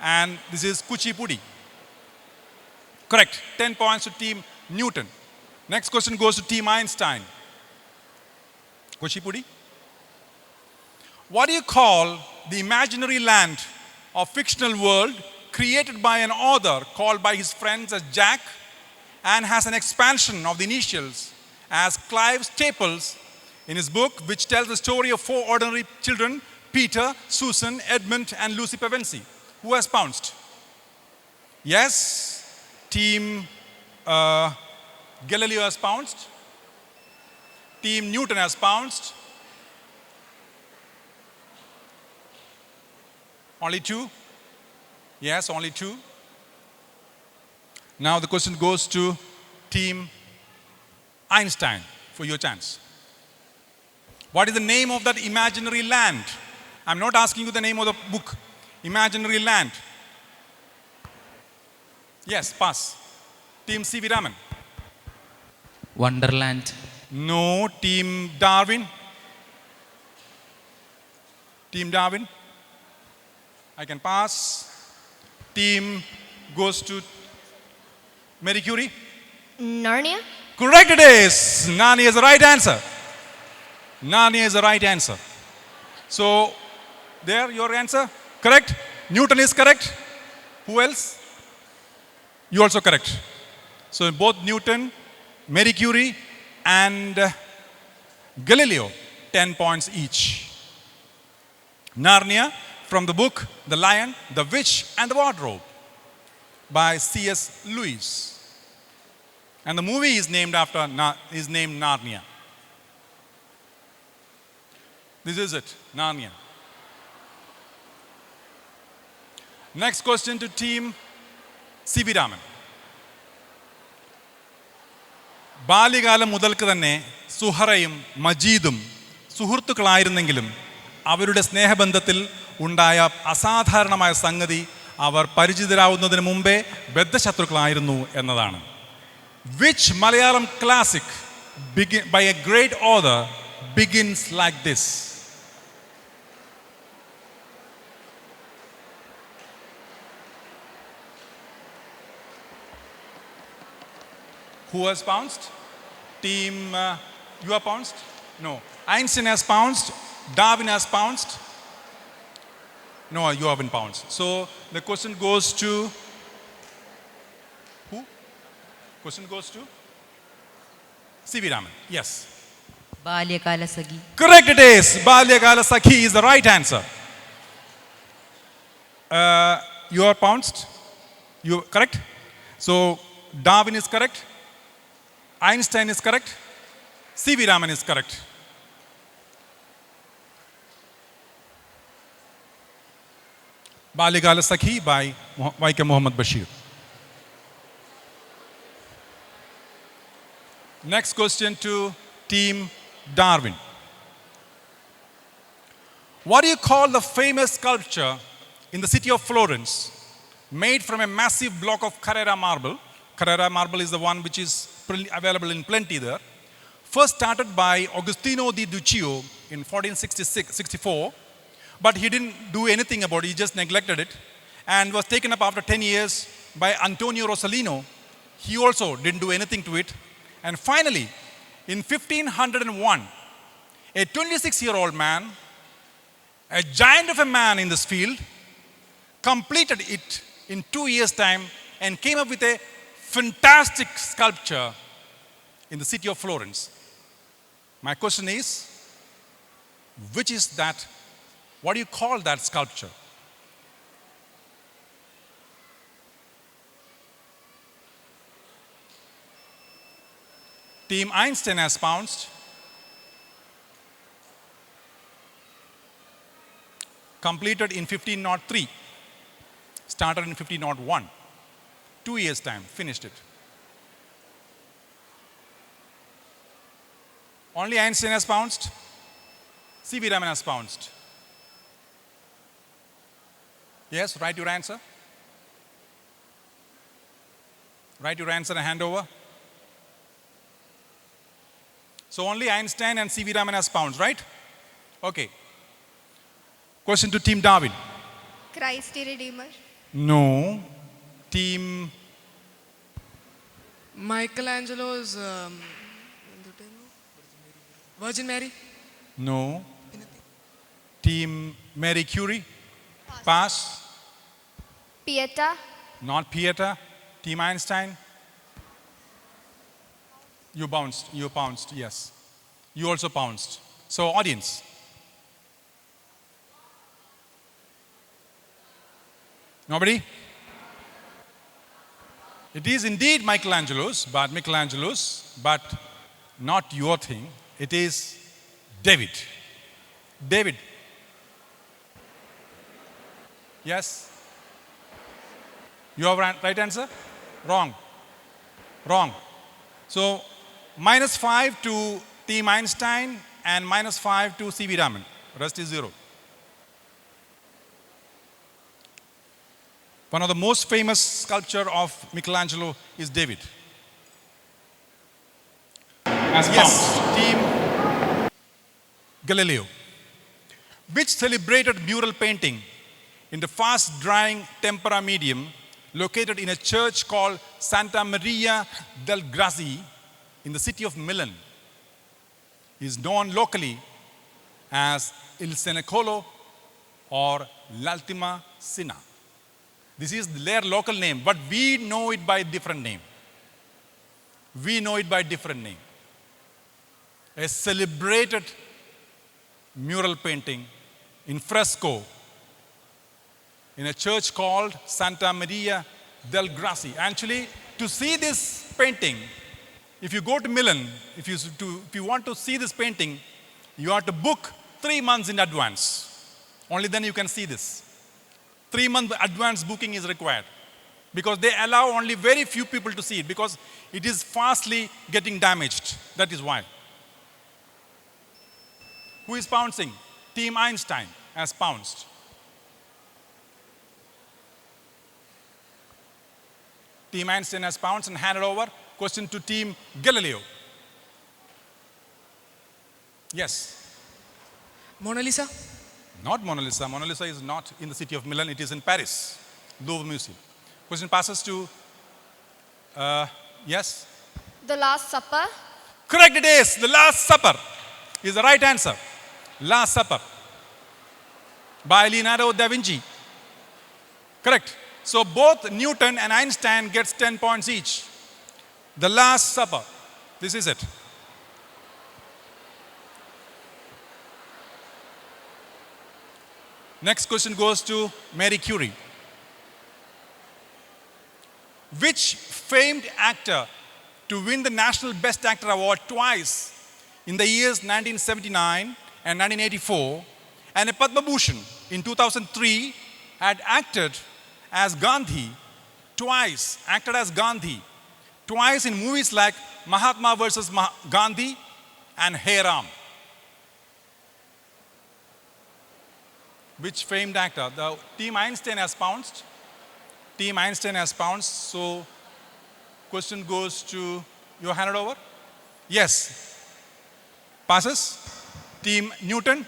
and this is Kuchipudi. Correct. 10 points to Team Newton. Next question goes to Team Einstein. Kuchipudi. What do you call the imaginary land or fictional world created by an author called by his friends as Jack and has an expansion of the initials as Clive Staples in his book, which tells the story of four ordinary children, Peter, Susan, Edmund, and Lucy Pevensie. Who has pounced? Yes, team Galileo has pounced. Team Newton has pounced. Only two? Yes, only two. Now the question goes to team Einstein for your chance. What is the name of that imaginary land? I'm not asking you the name of the book. Imaginary land. Yes, pass. Team C.V. Raman. Wonderland. No. Team Darwin. Team Darwin. I can pass. Team goes to Marie Curie. Narnia. Correct it is. Narnia is the right answer. Narnia is the right answer. So, there your answer. Correct. Newton is correct. Who else? You also correct. So, both Newton, Marie Curie, and Galileo, 10 points each. Narnia, from the book The Lion, the Witch, and the Wardrobe by C.S. Lewis. And the movie is named Narnia. This is it, Narnia. Next question to team C.V. Raman. ബാല്യകാലം മുതൽക്ക് തന്നെ സുഹറയും മജീദും സുഹൃത്തുക്കളായിരുന്നെങ്കിലും അവരുടെ സ്നേഹബന്ധത്തിൽ ഉണ്ടായ അസാധാരണമായ സംഗതി അവർ പരിചിതരാവുന്നതിന് മുമ്പേ ബദ്ധശത്രുക്കളായിരുന്നു എന്നതാണ്. Which Malayalam classic by a great author begins like this? Who has pounced? Team, you have pounced? No. Einstein has pounced. Darwin has pounced. No, you haven't pounced. So the question goes to who? Question goes to C.V. Raman. Yes. ബാല്യകാല സഖി. Correct it is. Balyakala Sakhi is the right answer. You are pounced. You correct? So Darwin is correct. Einstein is correct. C.V. Raman is correct. Balyakala Sakhi by Y.K. Muhammad Bashir. Next question to team Darwin. What do you call the famous sculpture in the city of Florence made from a massive block of Carrara marble? Carrara marble is the one which is available in plenty there. First started by Agostino di Duccio in 1464, but he didn't do anything about it, he just neglected it, and was taken up after 10 years by Antonio Rossellino. He also didn't do anything to it. And finally, in 1501, a 26-year-old man, a giant of a man in this field, completed it in 2 years' time and came up with a fantastic sculpture in the city of Florence. My question is, which is that? What do you call that sculpture? Team Einstein has pounced. Completed in 1503. Started in 1501. 2 years' time, finished it. Only Einstein has pounced. C.V. Raman has pounced. Yes, write your answer. Write your answer and hand over. So only Einstein and C.V. Raman has pounced, right? Okay. Question to Team Darwin. Christ the Redeemer. No. Team Michelangelo's Virgin Mary. No. Team Marie Curie. Pass. Pieta. Not Pieta. Team Einstein. You bounced. You pounced. Yes. You also pounced. So audience, nobody? It is indeed Michelangelo's, but not your thing. It is David. David. Yes? You have right answer? Wrong. Wrong. So, -5 to Team Einstein and -5 to C.V. Raman. Rest is 0. One of the most famous sculpture of Michelangelo is David. As yes, Team Galileo. Which celebrated mural painting in the fast-drying tempera medium located in a church called Santa Maria del Grassi in the city of Milan is known locally as Il Cenacolo or L'Ultima Cena. This is their local name, but we know it by a different name. We know it by a different name. A celebrated mural painting in fresco in a church called Santa Maria del Grassi. Actually, to see this painting, if you go to Milan, if you want to see this painting, you have to book 3 months in advance. Only then you can see this. 3-month advance booking is required because they allow only very few people to see it because it is fastly getting damaged. That is why. Who is pouncing? Team Einstein has pounced. Team Einstein has pounced and handed over. Question to Team Galileo. Yes. Mona Lisa. Not Mona Lisa. Mona Lisa is not in the city of Milan. It is in Paris, Louvre Museum. Question passes to, yes? The Last Supper. Correct it is. The Last Supper is the right answer. Last Supper by Leonardo da Vinci. Correct. So both Newton and Einstein gets 10 points each. The Last Supper. This is it. Next question goes to Marie Curie. Which famed actor to win the National Best Actor Award twice in the years 1979 and 1984 and a Padma Bhushan in 2003 had acted as Gandhi twice in movies like Mahatma versus Gandhi and Hey Ram? Which famed actor? The Team Einstein has pounced. Team Einstein has pounced. So, question goes to, you handed over? Yes. Passes. Team Newton.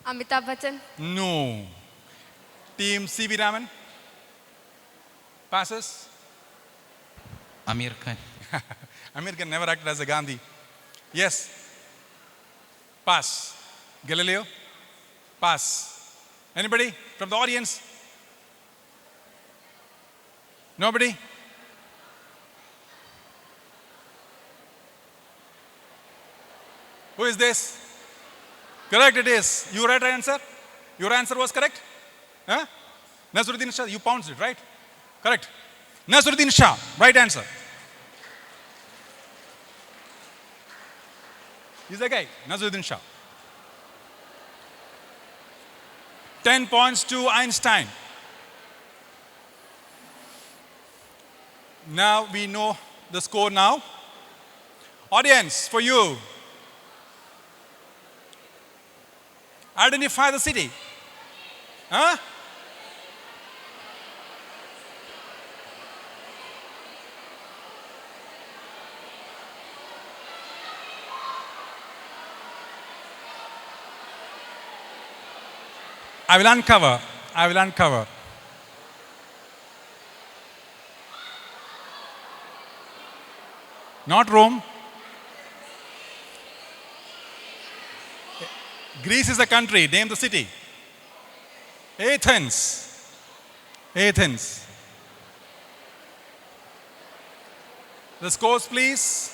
Amitabh Bachchan. No. Team C.V. Raman. Passes. Amir Khan. Amir Khan never acted as a Gandhi. Yes. Pass. Galileo? Pass. Anybody from the audience? Nobody? Who is this? Correct it is. You right answer? Your answer was correct? Huh? Nasruddin Shah, you pounced it, right? Correct. Nasruddin Shah, right answer. He's the guy, Nasruddin Shah. 10 points to Einstein. Now we know the score now. Audience, for you. Identify the city. Huh? I will uncover. Not Rome. Greece is a country. Name the city. Athens. The scores, please.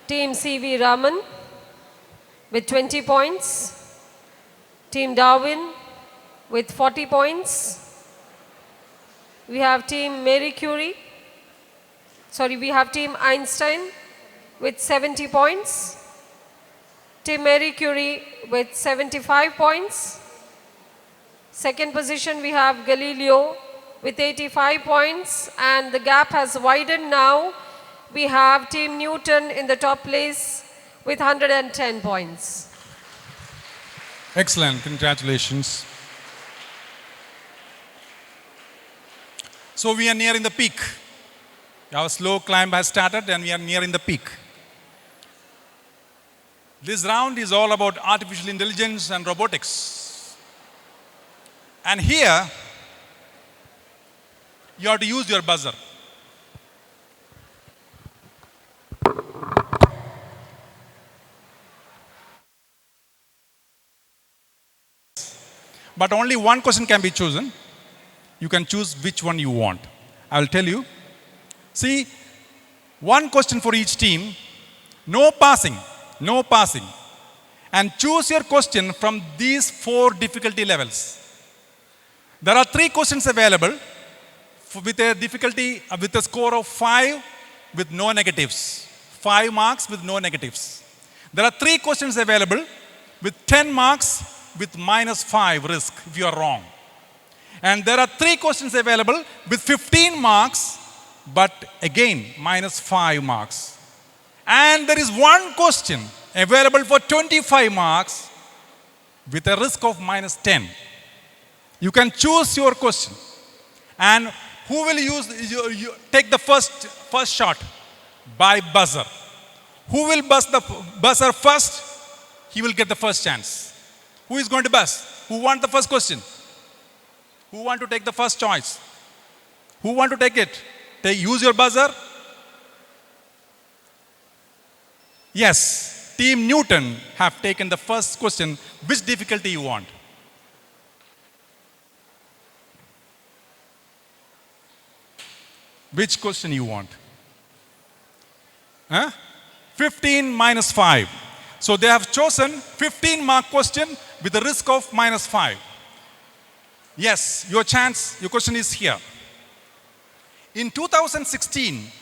Team C.V. Raman with 20 points. Team Darwin with 40 points. We have Team Marie Curie. We have Team Einstein with 70 points. Team Marie Curie with 75 points. Second position we have Galileo with 85 points, and the gap has widened now. We have Team Newton in the top place with 110 points. Excellent, congratulations. So we are nearing the peak. Our slow climb has started and we are nearing the peak. This round is all about artificial intelligence and robotics. And here, you have to use your buzzer. But only one question can be chosen. You can choose which one you want. I will tell you. See, one question for each team, no passing, no passing. And choose your question from these 4 difficulty levels. There are 3 questions available with a difficulty, with a score of 5 with no negatives. 5 marks with no negatives. There are 3 questions available with 10 marks with -5 risk if you are wrong. And there are 3 questions available with 15 marks, but again -5 marks. And there is one question available for 25 marks with a risk of -10. You can choose your question. And who will take the first shot? By buzzer. Who will buzz the buzzer first? He will get the first chance. Who is going to buzz? Who wants the first question? Who want to take the first choice? Who want to take it? Use your buzzer. Yes, Team Newton have taken the first question. Which difficulty you want? Which question you want? 15 -5. So they have chosen 15-mark question with a risk of -5. Yes, your question is here. In 2016,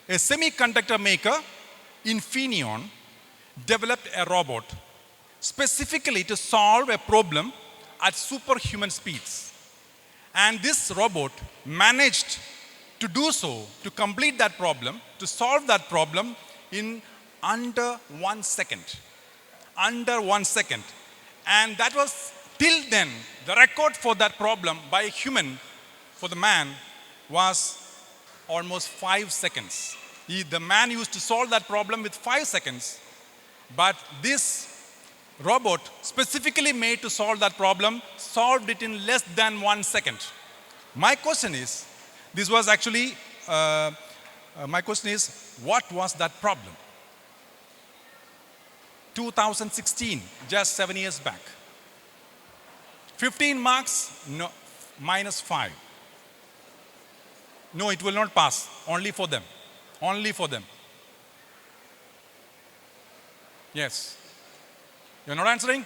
a semiconductor maker, Infineon, developed a robot specifically to solve a problem at superhuman speeds. And this robot managed to do so, to complete that problem, to solve that problem in under 1 second. Under 1 second. And that was, till then, the record for that problem by a human, for the man, was almost 5 seconds. The man used to solve that problem with 5 seconds, but this robot specifically made to solve that problem, solved it in less than 1 second. My question is, what was that problem? 2016, just 7 years back. 15 marks, no, -5. No, it will not pass. Only for them. Only for them. Yes. You're not answering?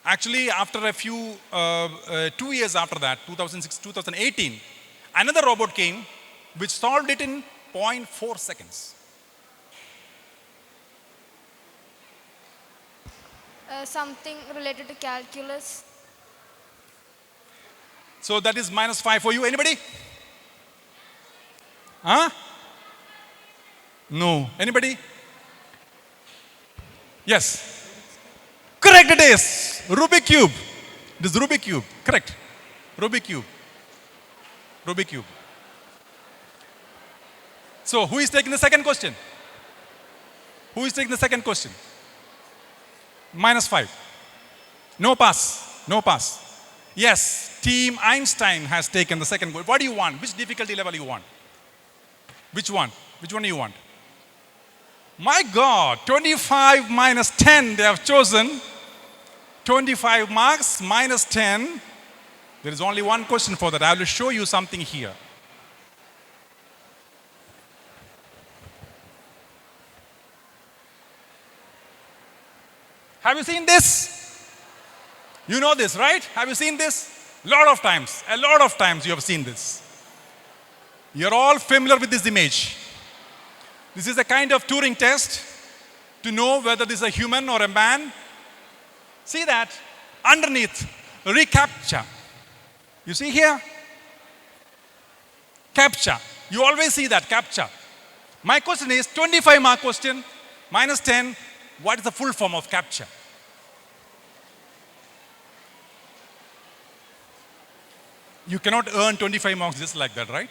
Actually, after a few, 2 years after that, 2006, 2018, another robot came which solved it in 0.4 seconds. Something related to calculus. So that is -5 for you. Anybody? Huh? No. Anybody? Yes. Correct it is. Rubik Cube. It is Rubik Cube. Correct. Rubik Cube. Rubik Cube. So who is taking the second question? Who is taking the second question? -5. No pass. No pass. Yes, Team Einstein has taken the second question. What do you want? Which difficulty level you want? Which one? Which one do you want? My God, 25 -10 they have chosen. 25 marks minus 10. There is only one question for that. I will show you something here. Have you seen this? You know this, right? Have you seen this? A lot of times you have seen this. You're all familiar with this image. This is a kind of Turing test to know whether this is a human or a man. See that? Underneath, reCAPTCHA. You see here? CAPTCHA. You always see that, CAPTCHA. My question is, 25 mark question, minus 10, what is the full form of CAPTCHA? You cannot earn 25 marks just like that, right?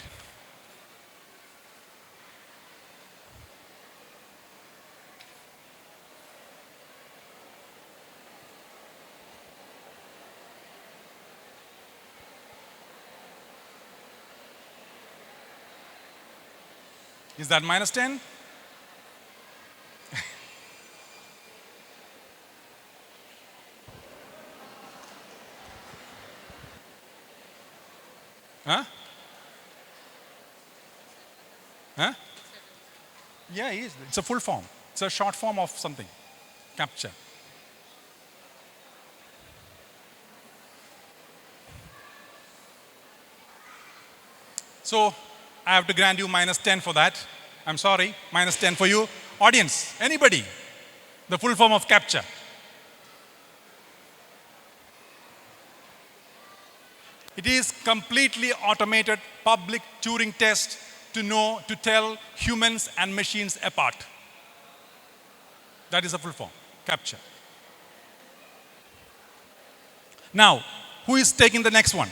Is that minus 10? Huh? Huh? Yeah, it is. It's a full form. It's a short form of something. CAPTCHA. So, I have to grant you minus 10 for that. I'm sorry, minus 10 for you. Audience, anybody? The full form of CAPTCHA. It is completely automated public Turing test to tell humans and machines apart. That is the full form, CAPTCHA. Now, who is taking the next one?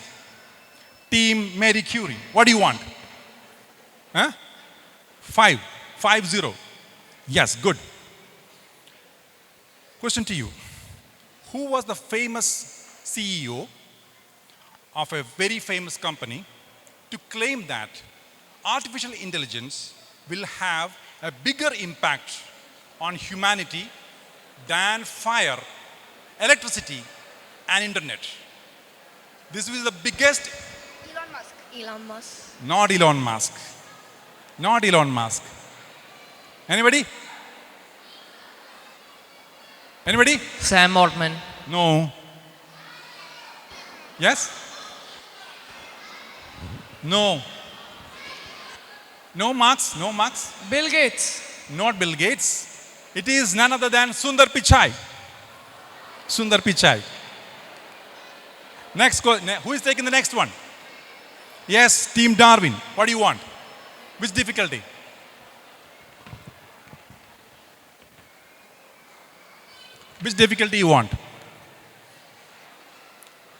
Team Marie Curie. What do you want? Huh? 5. 5-0. Yes, good. Question to you. Who was the famous CEO of a very famous company to claim that artificial intelligence will have a bigger impact on humanity than fire, electricity, and internet? This was the biggest. Elon Musk. Elon Musk. Not Elon Musk. Not Elon Musk. Anybody? Anybody? Sam Altman. No. Yes? No. No marks? No marks? Bill Gates. Not Bill Gates. It is none other than Sundar Pichai. Sundar Pichai. Next, who is taking the next one? Yes, Team Darwin. What do you want? Which difficulty? Which difficulty you want?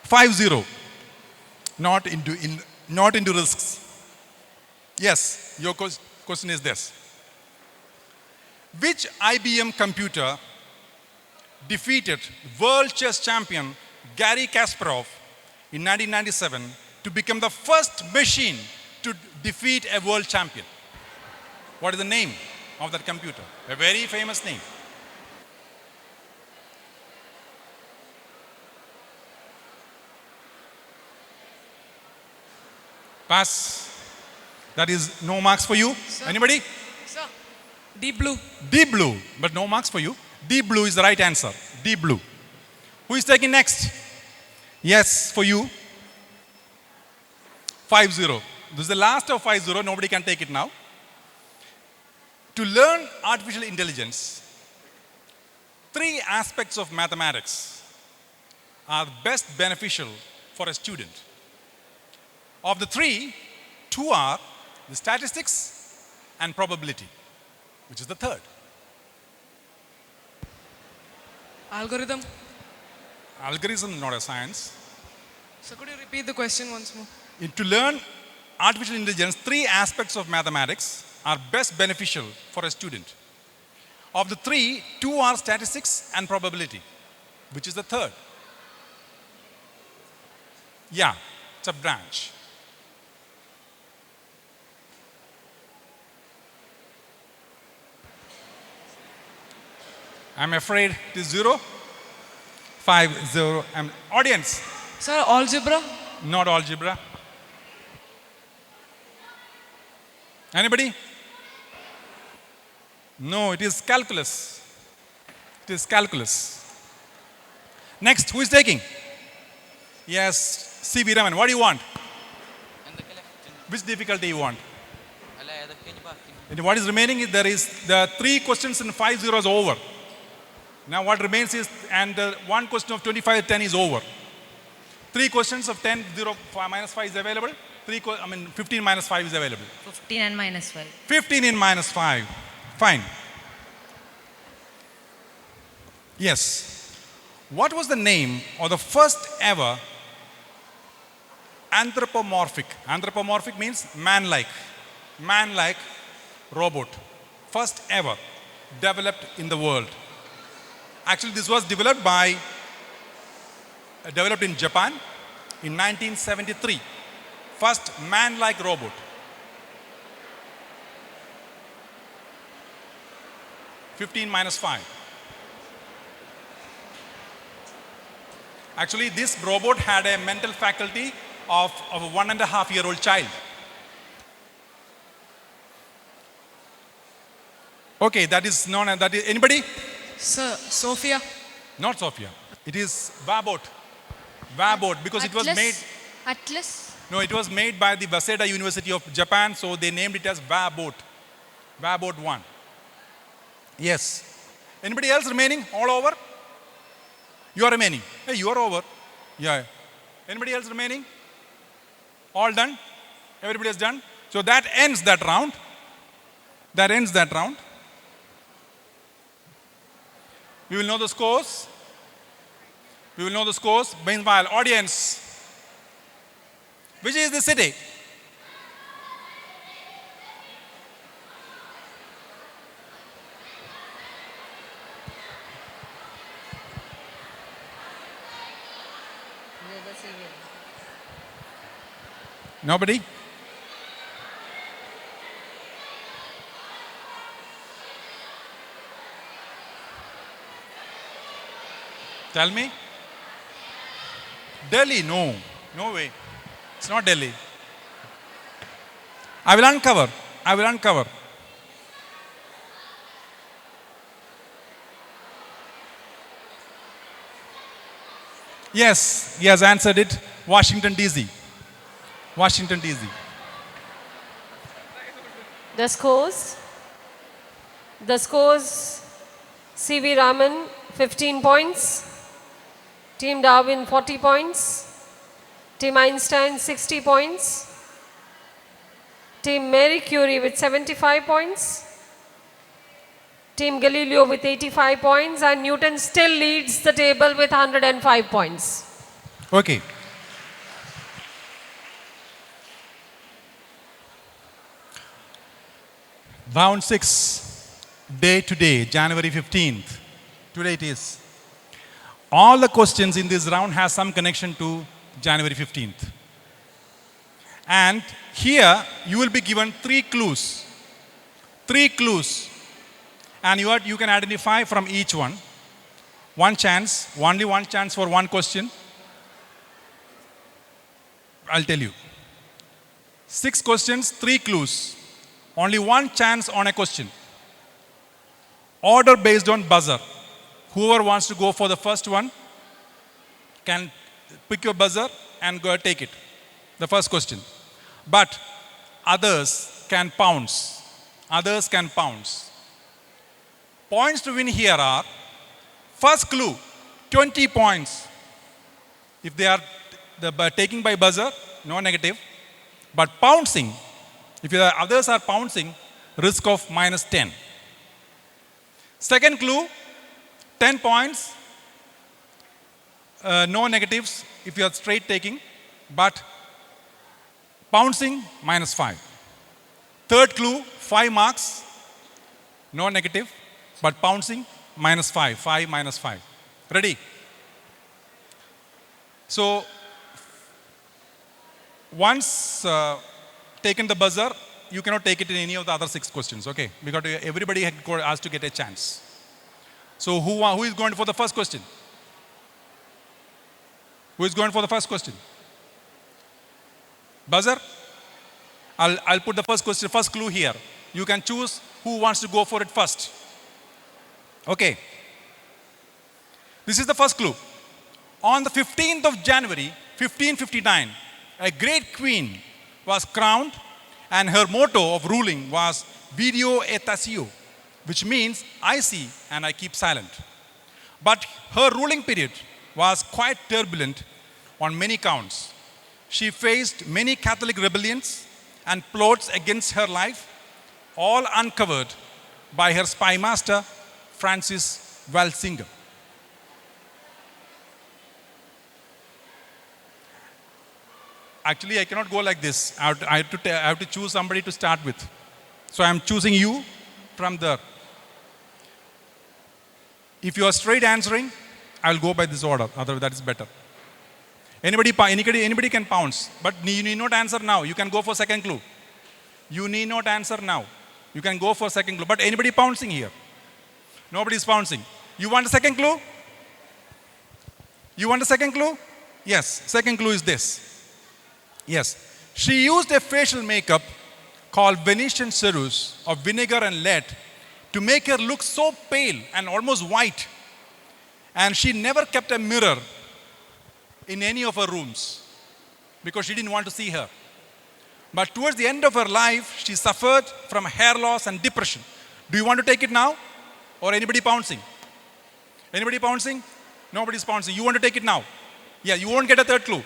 5-0. Not into risks. Yes, your question is this. Which IBM computer defeated world chess champion Garry Kasparov in 1997 to become the first machine to defeat a world champion? What is the name of that computer? A very famous name. Pass. That is no marks for you. Sir. Anybody? Sir. Deep Blue. Deep Blue, but no marks for you. Deep Blue is the right answer. Deep Blue. Who is taking next? Yes, for you. 5-0. This is the last of 5-0. Nobody can take it now. To learn artificial intelligence, 3 aspects of mathematics are best beneficial for a student. Of the 3, 2 are the statistics and probability, which is the third. Algorithm. Algorithm is not a science. So could you repeat the question once more? To learn artificial intelligence, 3 aspects of mathematics are best beneficial for a student. Of the 3, 2 are statistics and probability, which is the third. Yeah, it's a branch. I'm afraid it is 0. 5-0. Audience, Sir, algebra. not algebra. Anybody? No, it is calculus. It is calculus. Next, who is taking? Yes, C. V. Raman. What do you want? Which difficulty you want? And what is remaining is there is the 3 questions and 5 zeros over. Now what remains is, and one question of 25-10 is over. 3 questions of 10, 0, minus 5 is available. 15 minus 5 is available. 15 and minus 5. 15 in minus 5. Fine. Yes. What was the name of the first ever anthropomorphic? Anthropomorphic means man-like. Man-like robot. First ever developed in the world. Actually, this was developed in Japan in 1973. First man-like robot. (15 minus 5). Actually, this robot had a mental faculty of a 1.5-year-old child. Okay, that is known as, that is, anybody? Sir, Sophia. Not Sophia. It is Vabot. Vabot, because it was made, Atlas. no, it was made by the Waseda University of Japan, so they named it as Vabot. Vabot 1. Yes. Anybody else remaining? All over? You are remaining. Hey, you are over. Yeah. Anybody else remaining? All done? Everybody is done? So that ends that round. That ends that round. We will know the scores. We will know the scores. Meanwhile, audience, which is the city? Nobody? Tell me. Delhi? No. No way. It's not Delhi. I will uncover. I will uncover. Yes, he has answered it. Washington, D.C. Washington, D.C. The scores. The scores: C.V. Raman 15 points, Team Darwin 40 points, Team Einstein 60 points, Team Marie Curie with 75 points, Team Galileo with 85 points, and Newton still leads the table with 105 points. Okay. Round 6, day to day, January 15th. Today it is. All the questions in this round has some connection to January 15th. And here you will be given 3 clues. 3 clues. And you can identify from each one. One chance, only one chance for one question. I'll tell you. 6 questions, 3 clues. Only one chance on a question. Order based on buzzer. Whoever wants to go for the first one can pick your buzzer and go take it. The first question. But others can pounce. Others can pounce. Points to win here are: first clue, 20 points. If they are taking by buzzer, no negative. But pouncing, if the others are pouncing, risk of -10. Second clue, 10 points, no negatives if you are straight taking, but pouncing -5. Third clue, 5 marks, no negative, but pouncing -5, 5 -5. Ready? So, once taken the buzzer, you cannot take it in any of the other 6 questions, okay? Because everybody has to get a chance. So who is going for the first question? Who is going for the first question? Buzzer? I'll put the first question, first clue here. You can choose who wants to go for it first. Okay. This is the first clue. On the 15th of January, 1559, a great queen was crowned, and her motto of ruling was Video et Tacio, which means I see and I keep silent. But her ruling period was quite turbulent on many counts. She faced many Catholic rebellions and plots against her life, all uncovered by her spy master, Francis Walsingham. Actually, I cannot go like this. I have to choose somebody to start with. So I am choosing you from there. If you are straight answering, I will go by this order. Otherwise, that is better. Anybody can pounce, but you need not answer now. You can go for second clue. You need not answer now. You can go for second clue. But anybody pouncing here? Nobody is pouncing. You want a second clue? You want a second clue? Yes. Second clue is this. Yes. She used a facial makeup called Venetian ceruse of vinegar and lead to make her look so pale and almost white. And she never kept a mirror in any of her rooms because she didn't want to see her. But towards the end of her life, she suffered from hair loss and depression. Do you want to take it now? Or anybody pouncing? Anybody pouncing? Nobody's pouncing. You want to take it now? Yeah, you won't get a third clue.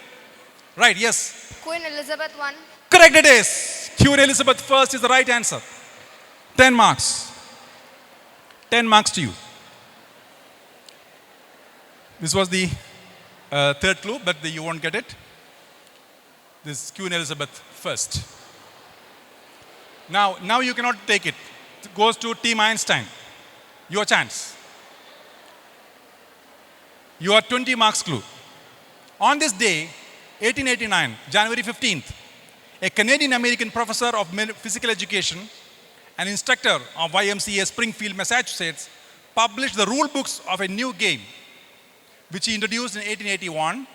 Right, yes. Queen Elizabeth I. Correct it is. Queen Elizabeth I is the right answer. 10 marks. 10 marks to you. This was the third clue, but you won't get it. This is Queen Elizabeth I. Now you cannot take it. It goes to Team Einstein. Your chance. Your 20 marks clue. On this day, 1889, January 15th, a Canadian-American professor of physical education and instructor of YMCA Springfield, Massachusetts, published the rule books of a new game, which he introduced in 1881.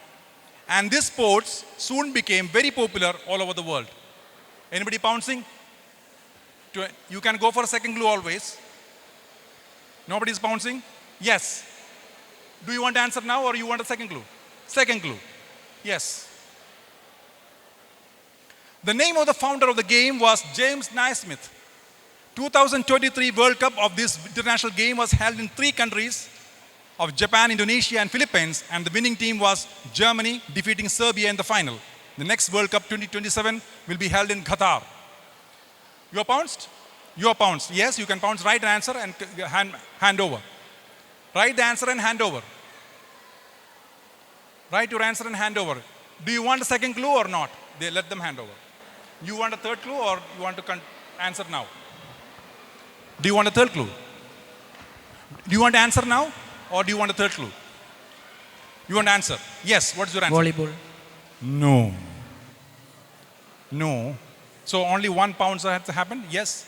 And this sport soon became very popular all over the world. Anybody pouncing? You can go for a second clue always. Nobody is pouncing? Yes. Do you want to answer now or you want a second clue? Second clue. Yes. The name of the founder of the game was James Naismith. 2023 World Cup of this international game was held in 3 countries of Japan, Indonesia, and Philippines, and the winning team was Germany, defeating Serbia in the final. The next World Cup 2027 will be held in Qatar. You are pounced? You are pounced. Yes, you can pounce right answer and hand over. Write the answer and hand over. Write your answer and hand over. Do you want a second clue or not? They let them hand over. You want a third clue or you want to answer now? Do you want a third clue? Do you want to answer now or do you want a third clue? You want to answer? Yes. What is your answer? Volleyball. No. No. So only one pounce has to happen? Yes.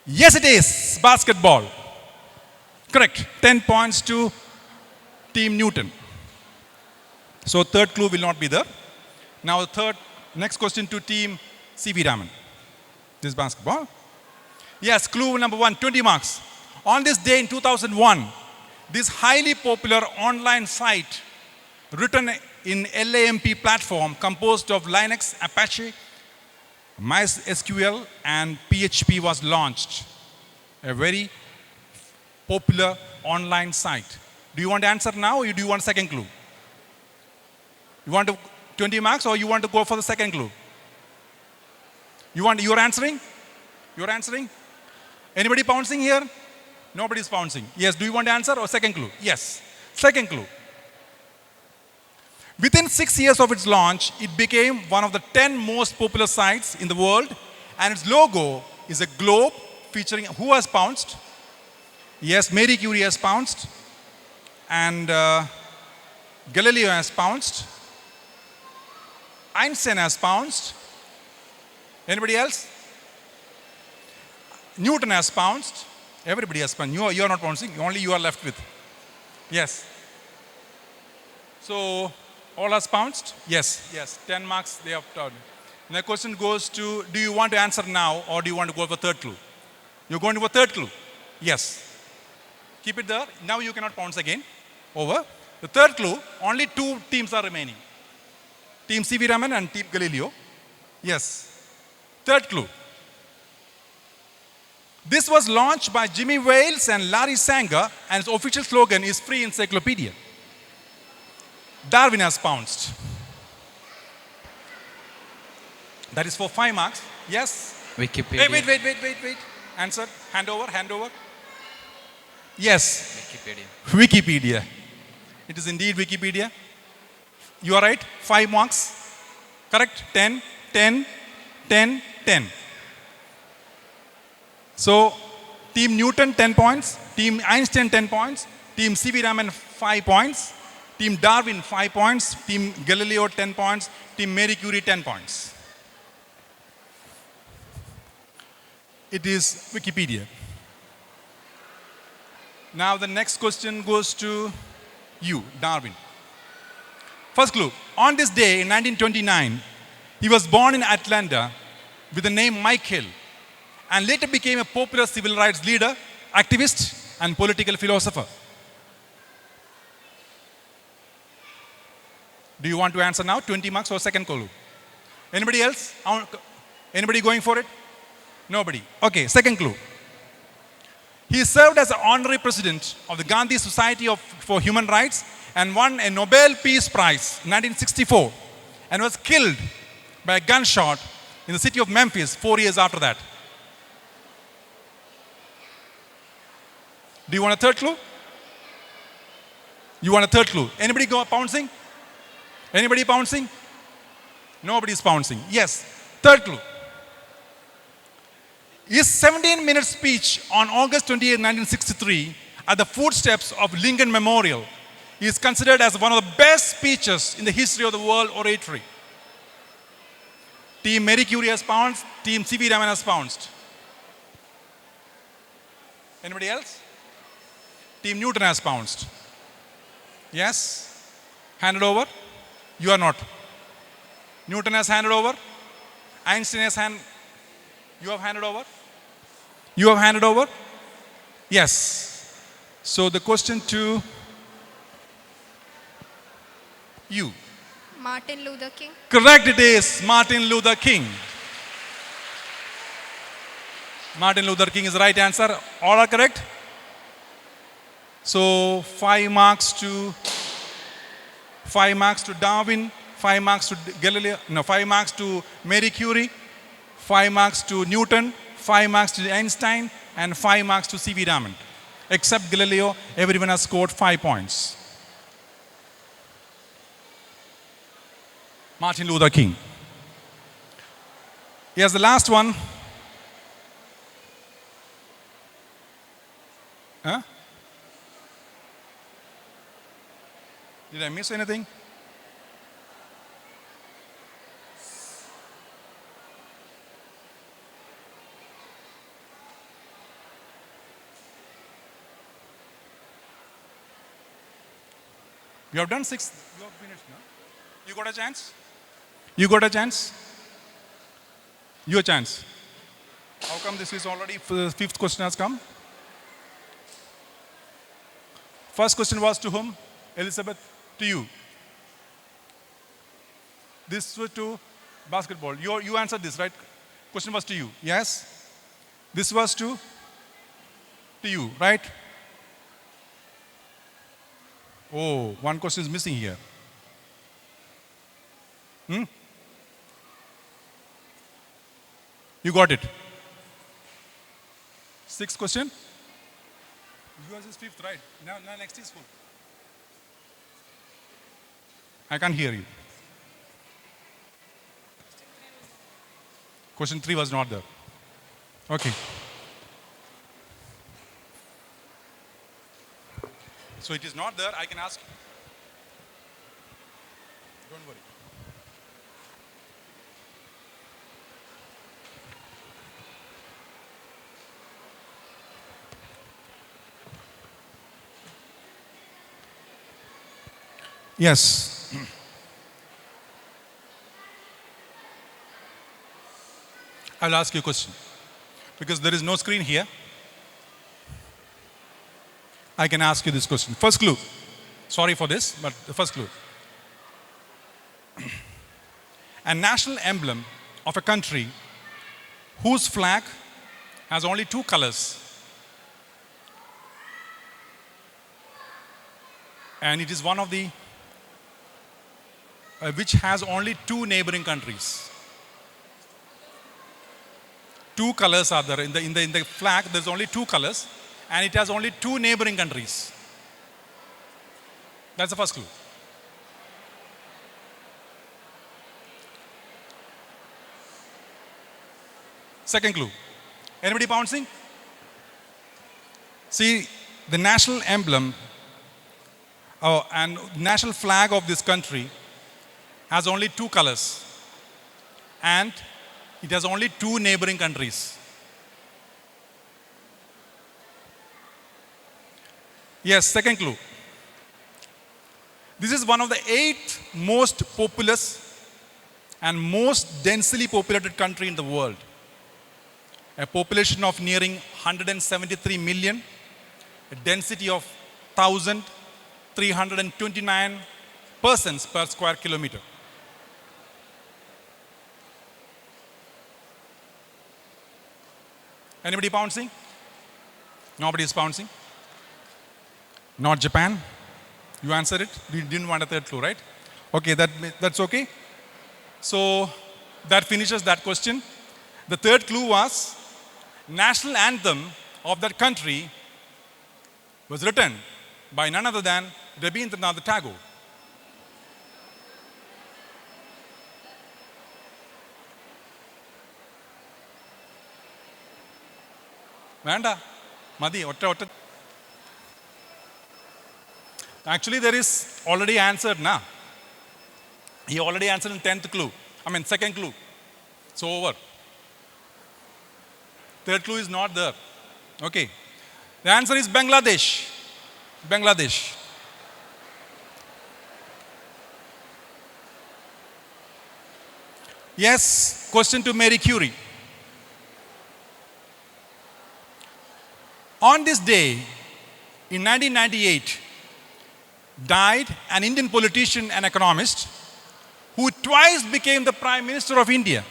Yes, it is. Basketball. Correct. 10 points to Team Newton. So third clue will not be there. Now next question to Team C.V. Raman. This is basketball. Yes, clue number 1, 20 marks. On this day in 2001, this highly popular online site written in LAMP platform composed of Linux, Apache, MySQL and PHP was launched. A very popular online site. Do you want to answer now or do you want a second clue? You want 20 marks or you want to go for the second clue? You're answering? You're answering? Anybody pouncing here? Nobody is pouncing. Yes, do you want to answer or second clue? Yes. Second clue. Within 6 years of its launch, it became one of the 10 most popular sites in the world, and its logo is a globe featuring who has pounced? Yes, Marie Curie has pounced, and Galileo has pounced, Einstein has pounced. Anybody else? Newton has pounced. Everybody has pounced. You are not pouncing. Only you are left with. Yes. So, all are bounced? Yes, yes. 10 marks they have done. And the question goes to, do you want to answer now or do you want to go for third clue? You're going for third clue? Yes. Keep it there. Now you cannot bounce again. Over. The third clue, only 2 teams are remaining. Team CV Raman and Team Galileo. Yes. Third clue. This was launched by Jimmy Wales and Larry Sanger, and its official slogan is Free Encyclopedia. Darwin has pounced. That is for 5 marks. Yes. Wikipedia. Wait. Answer. Hand over. Yes. Wikipedia. Wikipedia. It is indeed Wikipedia. You are right. 5 marks. Correct. 10, 10, 10, 10. So, Team Newton 10 points, Team Einstein 10 points, Team C.V. Raman 5 points, Team Darwin 5 points, Team Galileo 10 points, Team Marie Curie 10 points. It is Wikipedia. Now the next question goes to you, Darwin. First clue. On this day in 1929, he was born in Atlanta with the name Michael and later became a popular civil rights leader, activist, and political philosopher. Do you want to answer now? 20 marks or second clue? Anybody else? Anybody going for it? Nobody. Okay, second clue. He served as an honorary president of the Gandhi Society for Human Rights and won a Nobel Peace Prize in 1964 and was killed by a gunshot in the city of Memphis 4 years after that. Do you want a third clue? You want a third clue? Anybody go pouncing? Anybody pouncing? Nobody's pouncing. Yes. Third clue. His 17-minute speech on August 28, 1963 at the footsteps of Lincoln Memorial is considered as one of the best speeches in the history of the world oratory. Team Marie Curie has pounced. Team C.V. Raman has pounced. Anybody else? Team Newton has pounced. Yes? Handed over? You are not. Newton has handed over. Einstein has handed. You have handed over? You have handed over? Yes. So the question to you. Martin Luther King. Correct, it is Martin Luther King. Martin Luther King is the right answer. All are correct? So 5 marks to Darwin, 5 marks to Galileo, 5 marks to Marie Curie, 5 marks to Newton, 5 marks to Einstein, and 5 marks to C.V. Raman. Except Galileo, everyone has scored 5 points. Martin Luther King. Here's the last one. Huh? Did I miss anything? You have done 6. You have finished, no? You got a chance? You got a chance? Your chance. How come this is already, 5th question has come? First question was to whom? Elizabeth, to you. This was to basketball. You answered this, right? Question was to you. Yes? This was to you, right? Oh, one question is missing here. You got it. 6th question. Yours is 5th, right? Now next is 4th. I can't hear you. Question 3 was not there. Okay. So it is not there. I can ask. Don't worry. Yes. I'll ask you a question. Because there is no screen here, I can ask you this question. First clue. Sorry for this, but the first clue. A national emblem of a country whose flag has only two colors. And it is one of the, which has only two neighboring countries. Two colors are there. In the flag, there's only two colors. And it has only two neighboring countries. That's the first clue. Second clue. Anybody bouncing? See, the national emblem and national flag of this country has only two colors. And it has only two neighboring countries. Yes, second clue. This is one of the 8 most populous and most densely populated country in the world. A population of nearing 173 million, a density of 1,329 persons per square kilometer. Anybody pouncing? Nobody is pouncing? Not Japan? You answered it? You didn't want a third clue, right? Okay, that's okay. So that finishes that question. The third clue was national anthem of that country was written by none other than Rabindranath Tagore. Vanda, Madi, otta. Actually, there is already answered now. He already answered in 10th clue. Second clue. So over. Third clue is not there. Okay. The answer is Bangladesh. Bangladesh. Yes, question to Mary Curie. On this day, in 1998, died an Indian politician and economist who twice became the Prime Minister of India.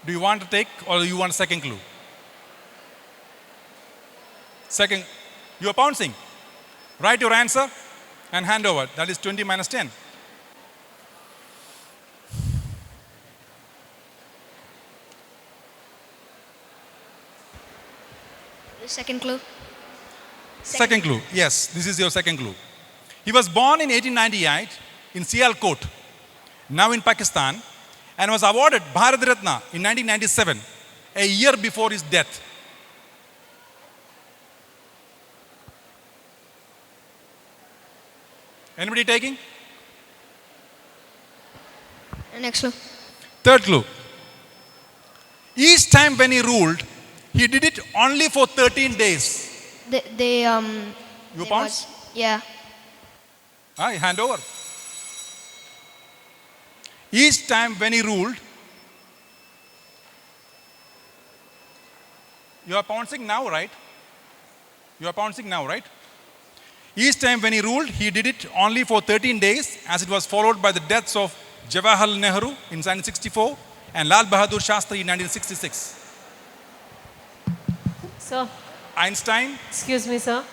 Do you want to take or do you want a second clue? Second, you are pouncing. Write your answer and hand over. That is 20 minus 10. The second clue. Second clue. Yes, this is your second clue. He was born in 1898 in Sialkot, now in Pakistan, and was awarded Bharat Ratna in 1997, a year before his death. Anybody taking? Next clue. Third clue. Each time when he ruled, he did it only for 13 days. You pounce? Yeah. Hand over. Each time when he ruled, you are pouncing now, right? You are pouncing now, right? Each time when he ruled, he did it only for 13 days, as it was followed by the deaths of Jawaharlal Nehru in 1964 and Lal Bahadur Shastri in 1966. Sir, Einstein? excuse me, sir.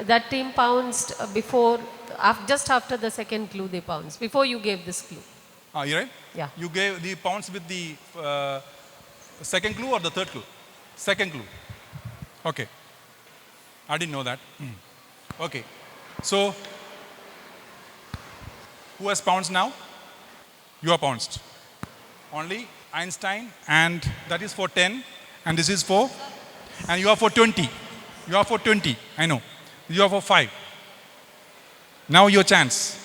That team pounced just after the second clue they pounced, before you gave this clue. You right? Yeah. You gave the pounce with the second clue or the third clue? Second clue. Okay. I didn't know that. Okay. So, who has pounced now? You are pounced. Only Einstein, and that is for 10, and this is for, and you are for 20. You are for 20, I know. You are for 5. Now your chance.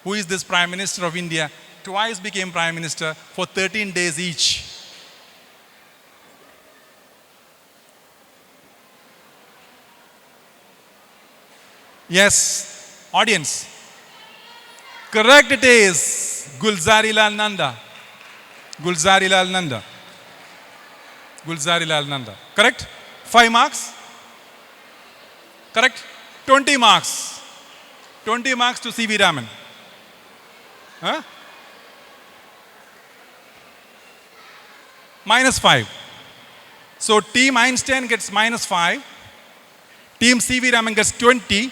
Who is this Prime Minister of India? Twice became Prime Minister for 13 days each. Yes. Audience. Correct it is. Gulzari Lal Nanda. Gulzari Lal Nanda. Gulzari Lal Nanda. Correct? 5 marks. Correct? 20 marks. 20 marks to C.V. Raman. Huh? -5. So Team Einstein gets -5. Team C.V. Raman gets 20.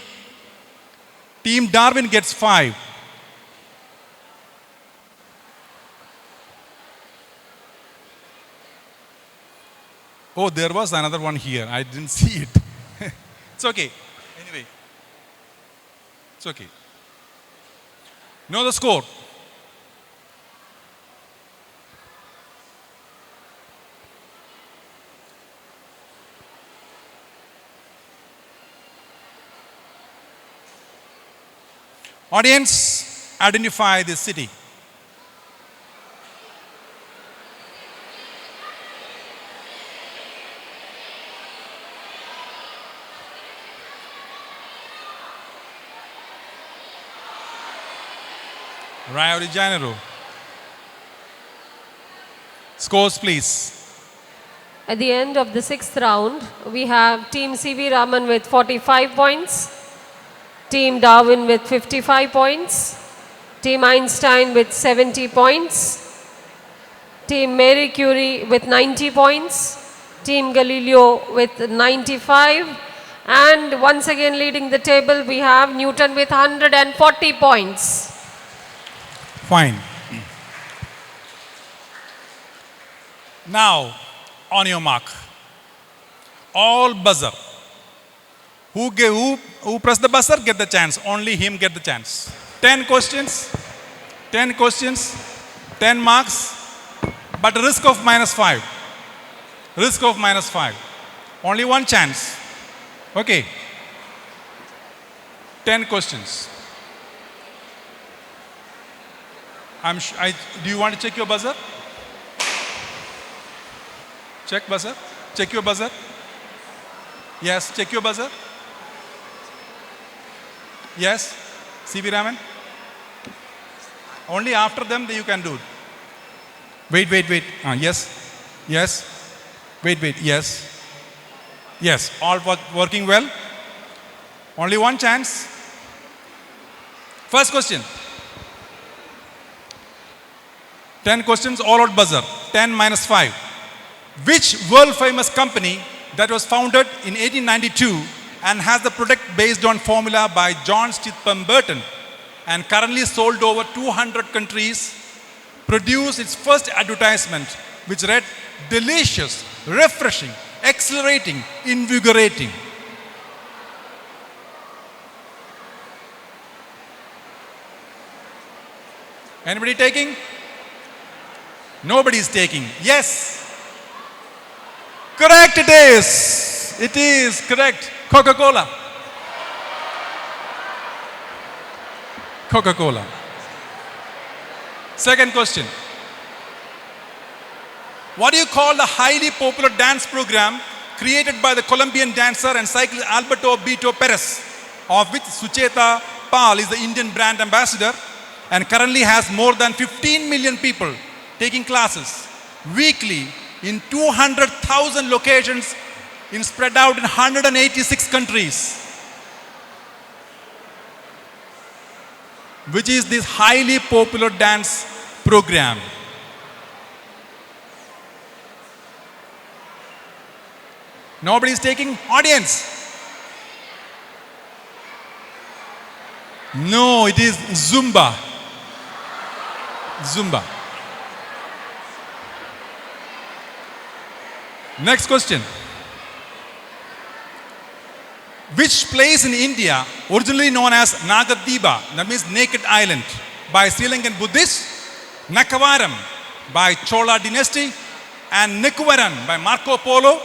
Team Darwin gets 5. Oh, there was another one here. I didn't see it. It's okay. Anyway. It's okay. Know the score. Audience, identify this city. Rio de Janeiro. Scores, please. At the end of the 6th round, we have Team C.V. Raman with 45 points, Team Darwin with 55 points, Team Einstein with 70 points, Team Marie Curie with 90 points, Team Galileo with 95, and once again leading the table, we have Newton with 140 points. Fine. Now, on your mark. All buzzer. Who press the buzzer get the chance. Only him get the chance. 10 questions. 10 questions. 10 marks. But risk of -5. Risk of -5. Only one chance. Okay. 10 questions. Do you want to check your buzzer? Check buzzer. Check your buzzer. Yes, check your buzzer. Yes, C.V. Raman. Only after them you can do it. Wait. Yes. Wait. Yes. Yes, all working well. Only one chance. First question. 10 questions, all out buzzer. 10 -5. Which world famous company that was founded in 1892 and has the product based on formula by John Stitham Burton and currently sold over 200 countries, produced its first advertisement which read delicious, refreshing, exhilarating, invigorating? Anybody taking? Nobody is taking. Yes. Correct it is. It is correct. Coca-Cola. Coca-Cola. Second question. What do you call the highly popular dance program created by the Colombian dancer and cyclist Alberto Beto Perez, of which Sucheta Pal is the Indian brand ambassador and currently has more than 15 million people taking classes weekly in 200,000 locations spread out in 186 countries? Which is this highly popular dance program? Nobody is taking. Audience? No, it is Zumba. Zumba. Next question. Which place in India, originally known as Nagadiba, that means Naked Island, by Sri Lankan Buddhists, Nakavaram by Chola dynasty, and Nikuvaran by Marco Polo,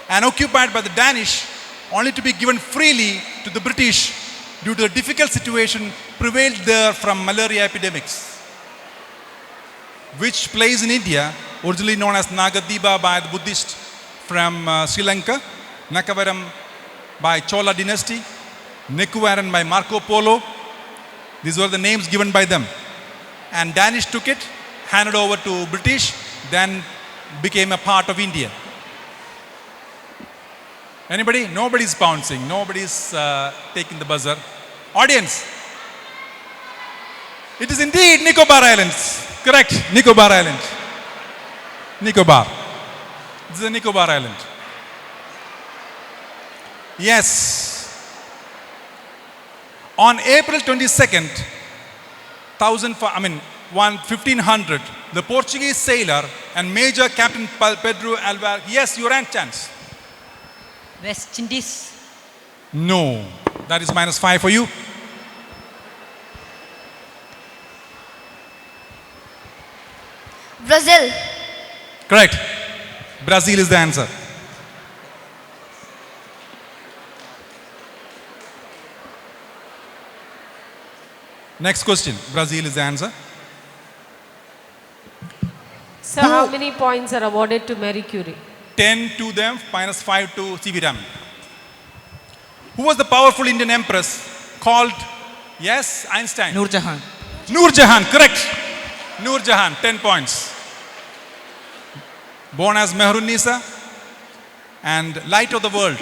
and occupied by the Danish, only to be given freely to the British due to the difficult situation prevailed there from malaria epidemics? Which place in India, originally known as Nagadiba by the Buddhists from Sri Lanka, Nakavaram by Chola dynasty, Nekuvaran by Marco Polo. These were the names given by them. And Danish took it, handed over to British, then became a part of India. Anybody? Nobody's bouncing. Nobody's taking the buzzer. Audience. It is indeed Nicobar Islands. Correct. Nicobar Island. Nicobar. This is a Nicobar Island. Yes. On April 22nd, 1500, the Portuguese sailor and Major Captain Pedro Alvar. Yes, you ran chance. West Indies. No. That is -5 for you. Brazil. Correct. Brazil is the answer. Next question. Brazil is the answer. So how many points are awarded to Marie Curie? 10 to them, -5 to C.V. Raman. Who was the powerful Indian empress called, yes, Einstein? Noor Jahan. Noor Jahan, correct. Noor Jahan, 10 points. Born as Mehrun Nisa and light of the world.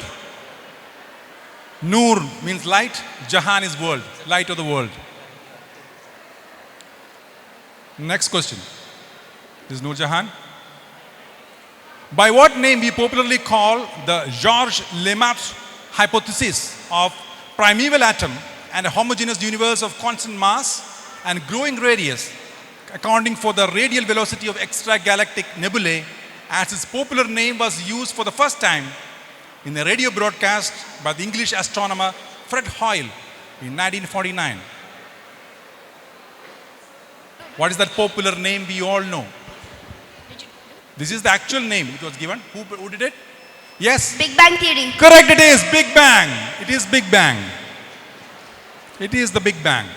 Noor means light, Jahan is world, light of the world. Next question. This is Noor Jahan. By what name we popularly call the Georges Lemaitre hypothesis of primeval atom and a homogeneous universe of constant mass and growing radius, accounting for the radial velocity of extragalactic nebulae, as its popular name was used for the first time in a radio broadcast by the English astronomer Fred Hoyle in 1949. What is that popular name we all know? This is the actual name it was given. Who did it? Yes? Big Bang Theory. Correct, it is Big Bang. It is Big Bang. It is the Big Bang.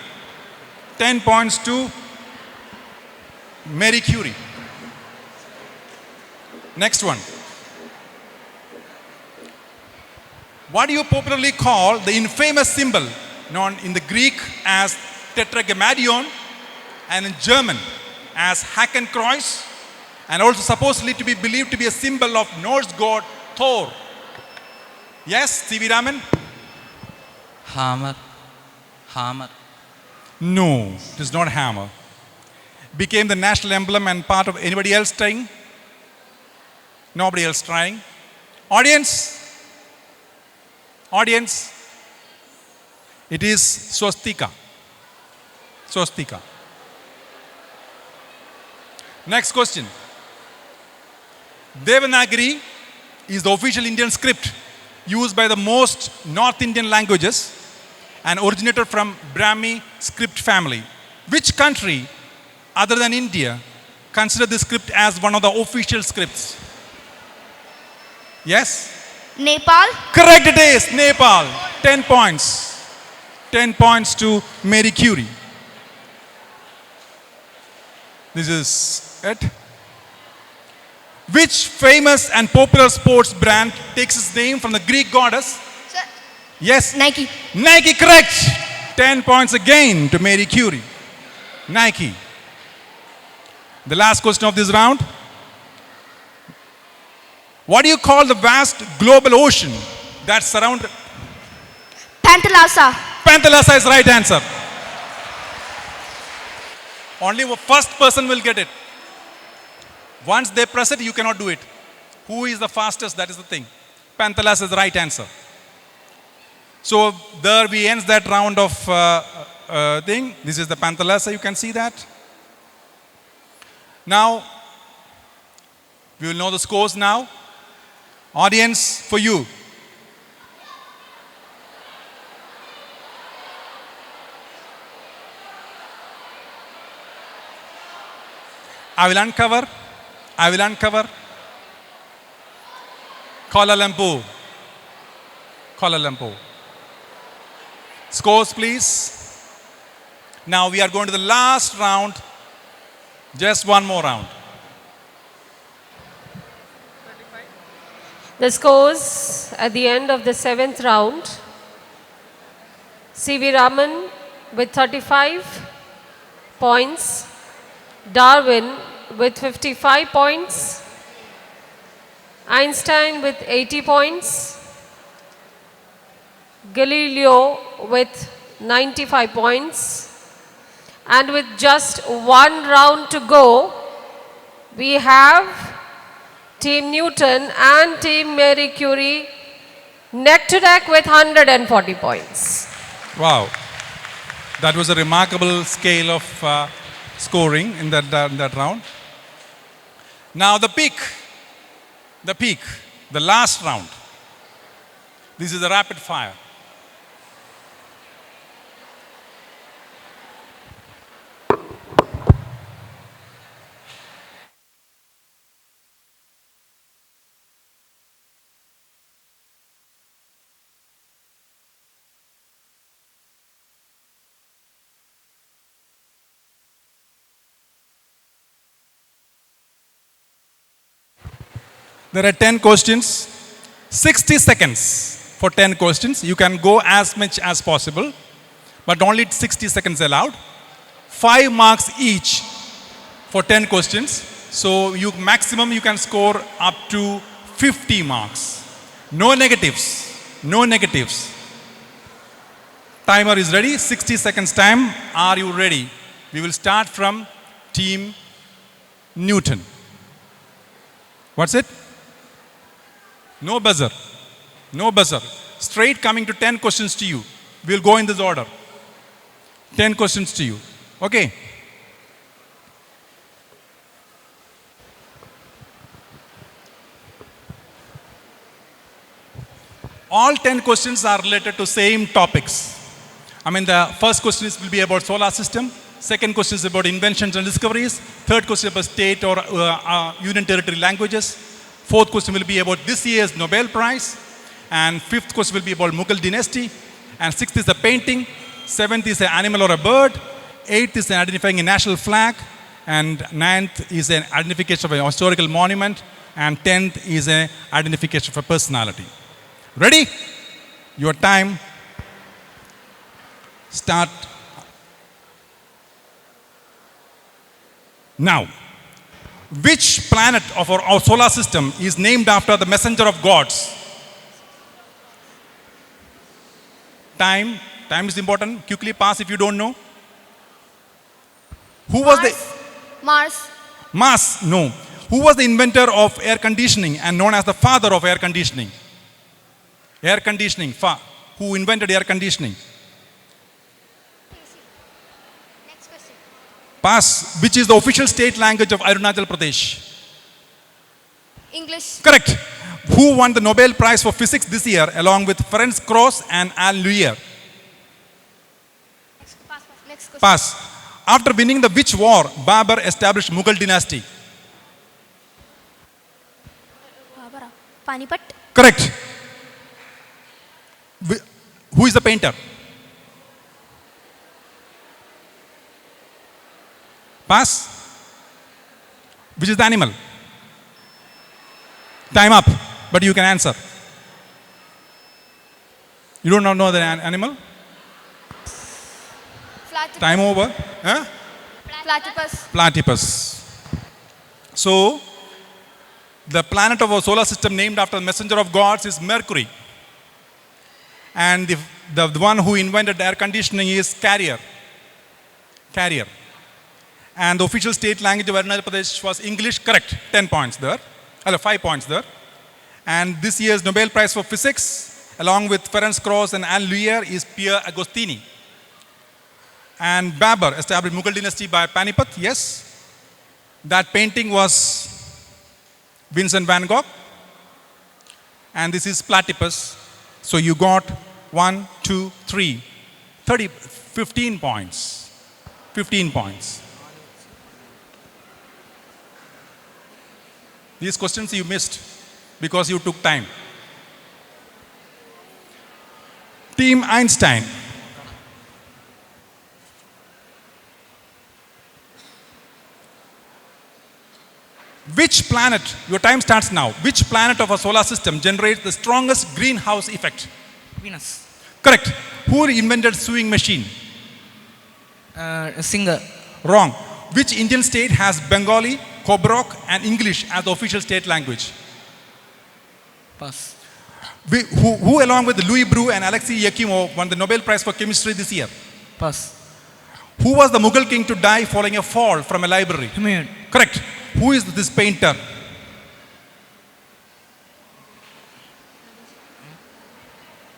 10 points to Marie Curie. Next one. What do you popularly call the infamous symbol known in the Greek as tetragrammaton and in German as Hakenkreuz, and also supposedly to be believed to be a symbol of Norse god Thor? Yes, C.V. Raman? Hammer. Hammer. No, it is not hammer. Became the national emblem and part of anybody else trying? Nobody else trying. Audience? Audience? It is swastika. Swastika. Next question. Devanagari is the official Indian script used by the most North Indian languages and originated from Brahmi script family. Which country other than India consider this script as one of the official scripts? Yes? Nepal. Correct, it is Nepal. 10 points. 10 points to Marie Curie. This is it. Which famous and popular sports brand takes its name from the Greek goddess? Sir. Yes? Nike. Nike, correct. 10 points again to Marie Curie. Nike. The last question of this round. What do you call the vast global ocean that surrounds? Panthalassa. Panthalassa is right answer. Only the first person will get it. Once they press it, you cannot do it. Who is the fastest? That is the thing. Panthalassa is the right answer. So there we ends that round of thing. This is the Panthalassa. You can see that. Now, we will know the scores now. Audience, for you. I will uncover Kuala Lumpur. Kuala Lumpur. Scores, please. Now we are going to the last round. Just one more round. The scores at the end of the 7th round. C.V. Raman with 35 points, Darwin with 55 points, Einstein with 80 points, Galileo with 95 points, and with just one round to go, we have Team Newton and Team Marie Curie neck to neck with 140 points. Wow. That was a remarkable scale of scoring in that round. Now the peak, the last round. This is a rapid fire. There are 10 questions, 60 seconds for 10 questions. You can go as much as possible, but only 60 seconds allowed. 5 marks each for 10 questions. So maximum you can score up to 50 marks. No negatives, no negatives. Timer is ready, 60 seconds time. Are you ready? We will start from Team Newton. What's it? No buzzer. No buzzer. Straight coming to 10 questions to you. We'll go in this order. 10 questions to you. Okay. All 10 questions are related to same topics. I mean, the first question will be about solar system. Second question is about inventions and discoveries. Third question about state or union territory languages. Fourth question will be about this year's Nobel Prize. And fifth question will be about Mughal dynasty. And sixth is a painting. Seventh is an animal or a bird. Eighth is identifying a national flag. And ninth is an identification of a historical monument. And 10th is an identification of a personality. Ready? Your time. Start now. Which planet of our solar system is named after the messenger of gods? Time. Time is important. Quickly pass if you don't know. Who was Mars. Mars? No. Who was the inventor of air conditioning and known as the father of air conditioning? Air conditioning. Who invented air conditioning? Next question. Pass. Which is the official state language of Arunachal Pradesh? English. Correct. Who won the Nobel Prize for Physics this year along with Ferenc Krauss and Al Luer? Next question. Pass. After winning the which war, Babur established Mughal dynasty? Panipat. Correct. Who is the painter? Pass. Which is the animal? Time up, but you can answer. You don't know the animal? Time over. Huh? Platypus. Platypus. So, the planet of our solar system named after the messenger of gods is Mercury. And the one who invented air conditioning is Carrier. And the official state language of Arunachal Pradesh was English. Correct. 10 points there. 5 points there. And this year's Nobel Prize for Physics, along with Ferenc Krauss and Al Luer, is Pier Agostini. And Babur established Mughal dynasty by Panipat. Yes. That painting was Vincent van Gogh. And this is Platypus. So you got 1, 2, 3, 15 points. 15 points. These questions you missed because you took time. Team Einstein. Which planet, your time starts now, which planet of our solar system generates the strongest greenhouse effect? Venus. Correct. Who invented sewing machine? Singer. Wrong. Which Indian state has Bengali, Kobrok and English as the official state language? Pass. Who along with Louis Brew and Alexei Yakimov won the Nobel Prize for Chemistry this year? Pass. Who was the Mughal king to die following a fall from a library? Humayun. Correct. Who is this painter?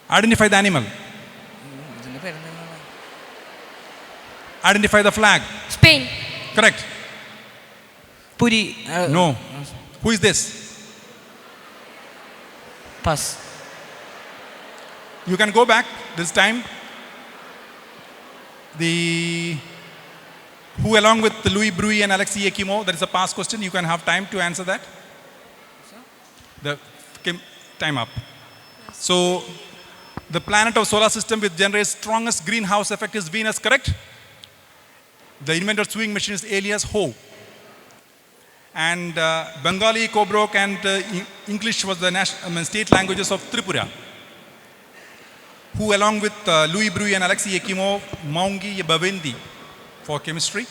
Identify the animal. Identify the flag. Spain. Correct. Puri. No. Who is this? Pass. You can go back this time. Who along with Louis Bruy and Alexei Yakimov, that is a past question. You can have time to answer that. Time up. So, the planet of solar system which generates strongest greenhouse effect is Venus, correct? The inventor of sewing machine is Elias Howe. And Bengali, Kobrok and English was the state languages of Tripura. Who along with Louis Bruy and Alexei Yakimov, Maungi Bavendi for chemistry.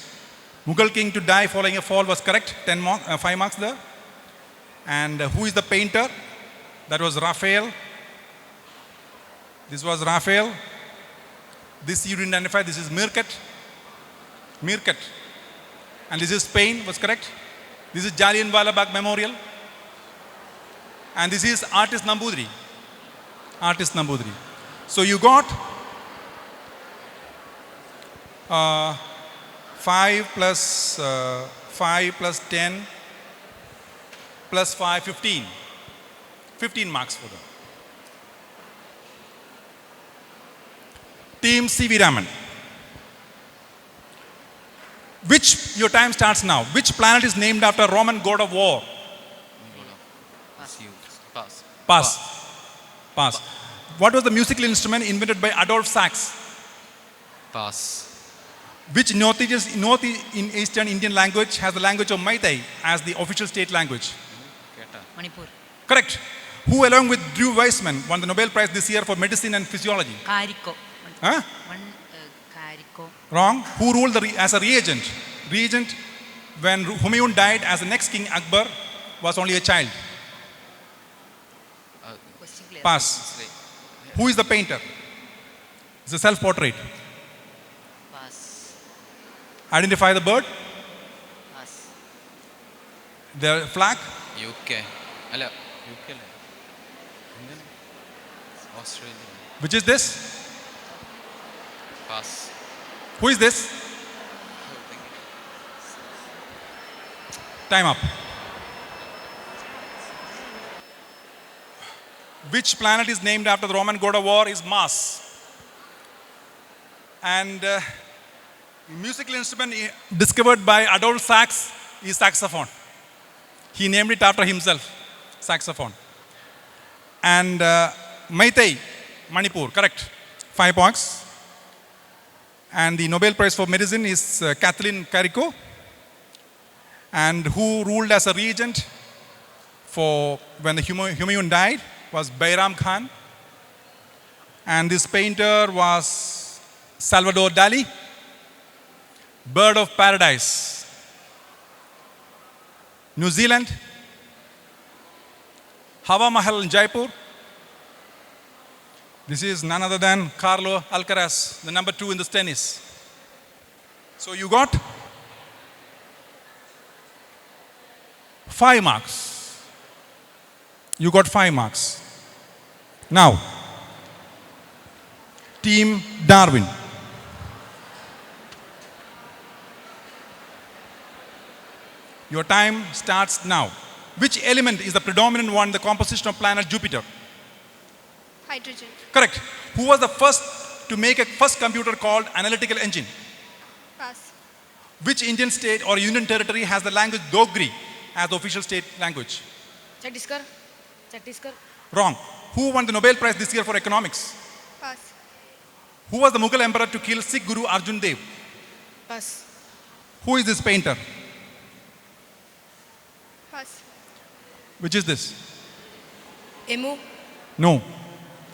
Mughal king to die following a fall was correct, 5 marks there. And who is the painter? That was Raphael. This was Raphael. This you didn't identify, this is Mirkat. And this is Spain, was correct. This is Jallianwala Bagh Memorial. And this is artist Nambudri. So you got 5 plus 10 plus 5, 15. 15 marks for them. Team C.V. Raman. Your time starts now. Which planet is named after Roman god of war? Pass. What was the musical instrument invented by Adolf Sax? Pass. Which northeastern Indian language has the language of Meitei as the official state language? Manipur. Correct. Who along with Drew Weissman won the Nobel Prize this year for medicine and physiology? Kariko. Huh? Kariko. Wrong. Who ruled as a regent? Regent when Humayun died as the next king Akbar was only a child. Pass. Who is the painter? It's a self-portrait. Pass. Identify the bird. Pass. The flag. UK. Hello. UK. Australia. Which is this? Pass. Who is this? Time up. Which planet is named after the Roman god of war? Is Mars. And musical instrument discovered by Adolf Sax is saxophone. He named it after himself, saxophone. And Meitei, Manipur, correct. 5 points. And the Nobel Prize for Medicine is Kathleen Kariko. And who ruled as a regent for when the Humayun died was Bayram Khan. And this painter was Salvador Dali. Bird of Paradise. New Zealand. Hawa Mahal in Jaipur. This is none other than Carlo Alcaraz, the number 2 in this tennis. So you got 5 marks. You got 5 marks. Now, Team Darwin. Your time starts now. Which element is the predominant one in the composition of planet Jupiter? Hydrogen. Correct. Who was the first to make a first computer called analytical engine? Pass. Which Indian state or union territory has the language Dogri as the official state language? Chhattisgarh. Wrong. Who won the Nobel Prize this year for economics? Pass. Who was the Mughal emperor to kill Sikh Guru Arjun Dev? Pass. Who is this painter? Pass. Which is this? Emu. No.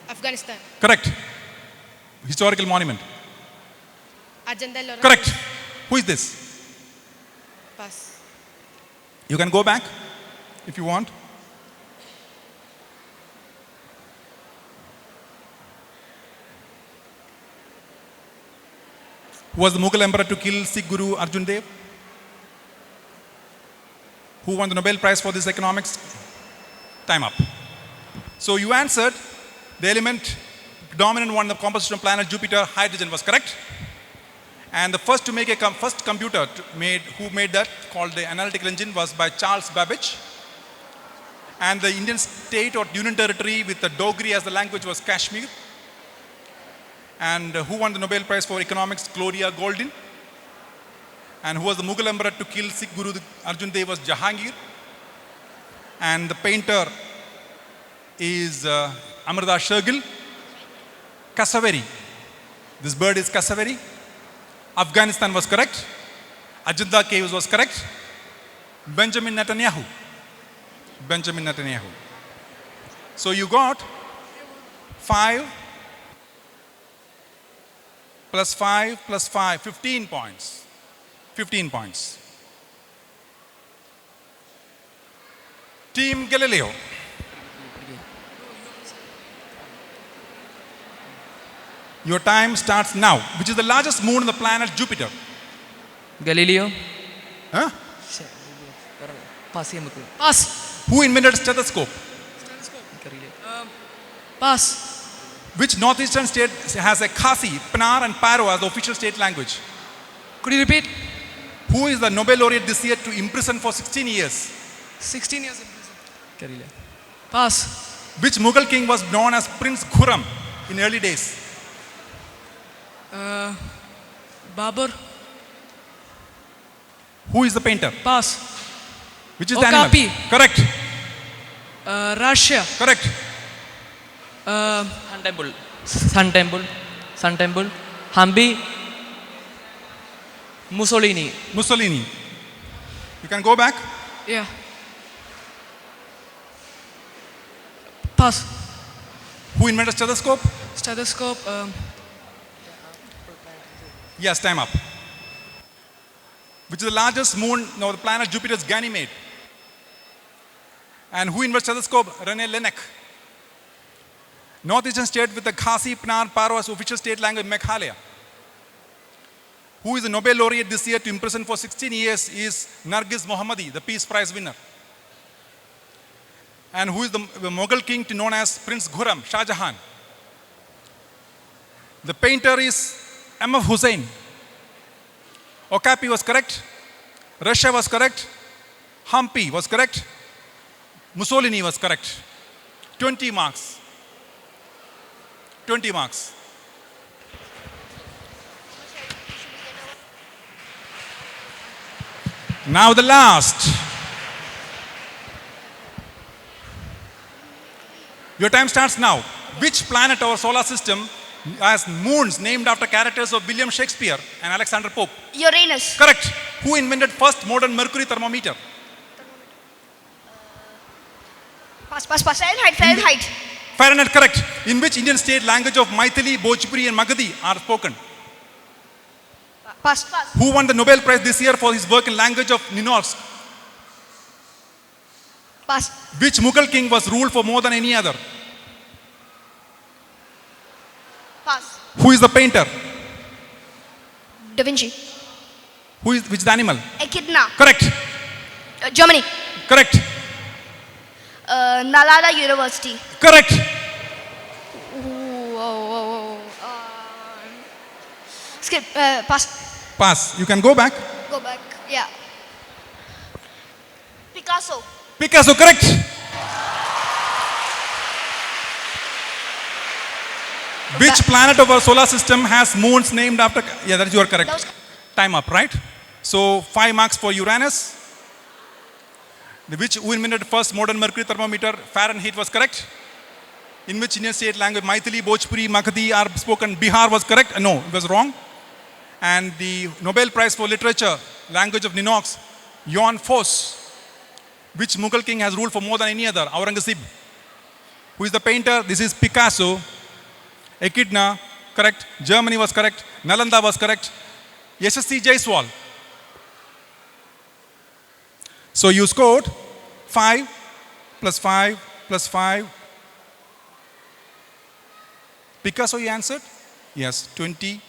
Afghanistan. Correct. historical monument? Ajanta Ellora. Correct. Who is this? Pass. You can go back if you want. Who was the Mughal emperor to kill Sikh Guru Arjun Dev? Who won the Nobel Prize for this economics? Time up. So you answered the element dominant one in the composition of planet Jupiter, hydrogen, was correct. And the first to make a first computer who made that, called the analytical engine, was by Charles Babbage. And the Indian state or union territory with the Dogri as the language was Kashmir. And who won the Nobel Prize for economics? Gloria Goldin. And who was the Mughal emperor to kill Sikh Guru Arjun Dev was Jahangir. And the painter is Amardas Shergill. Kasaveri. This bird is Kasaveri. Afghanistan was correct. Ajanta caves was correct. Benjamin Netanyahu. Benjamin Netanyahu. So you got 5 plus 5 plus 5, 15 points. 15 points. Team Galileo. Your time starts now. Which is the largest moon on the planet Jupiter? Galileo. Huh? Pass നമുക്ക്. Pass. Who invented stethoscope? Pass. Which northeastern state has a Khasi, Panar and Paro as the official state language? Could you repeat? Who is the Nobel laureate this year to imprison for 16 years? 16 years in prison. Pass. Which Mughal king was known as Prince Khurram in early days? Babur. Who is the painter? Pass. Which is the animal? Okapi. Correct. Russia. Correct. Sun temple. Sun temple. Sun temple. Hampi. Mussolini. Mussolini. You can go back. Yeah. Pass. Who invented stethoscope? Stethoscope. Yes, time up. Which is the largest moon of the planet Jupiter's Ganymede? And who invented stethoscope? René Laennec. Northeastern state with the Khasi, Panar, Paro as official state language, Meghalaya. Who is the Nobel laureate this year to imprison for 16 years is Nargis Mohammadi, the Peace Prize winner. And who is the Mughal king to known as Prince Khurram, Shah Jahan. The painter is M.F. Hussain. Okapi was correct. Russia was correct. Hampi was correct. Mussolini was correct. 20 marks. 20 marks. Now the last. Your time starts now. Which planet of our solar system has moons named after characters of William Shakespeare and Alexander Pope? Uranus. Correct. Who invented first modern mercury thermometer? Pass. Fahrenheit. Fahrenheit, correct. In which Indian state language of Maithili, Bhojpuri and Magadhi are spoken? Pass. Who won the Nobel Prize this year for his work in language of Ninorsk? Pass. Which Mughal king was ruled for more than any other? Pass. Who is the painter? Da Vinci. Which is the animal? Echidna. Correct. Germany. Correct. Nalanda University. Correct. Skip. Pass. Pass. You can go back. Go back. Yeah. Picasso. Picasso, correct. Which planet of our solar system has moons named after? Yeah, that is you are correct. Time up, right? So 5 marks for Uranus. Who invented the first modern mercury thermometer? Fahrenheit was correct. In which Indian state language Maithili, Bhojpuri, Magadhi are spoken? Bihar was correct. No, it was wrong. And the Nobel Prize for Literature, language of Ninorsk, Jan Foss. Which Mughal king has ruled for more than any other? Aurangzeb. Who is the painter? This is Picasso. Echidna, correct. Germany was correct. Nalanda was correct. SSC Jaiswal. So you scored 5 plus 5 plus 5. Picasso, you answered? Yes, 20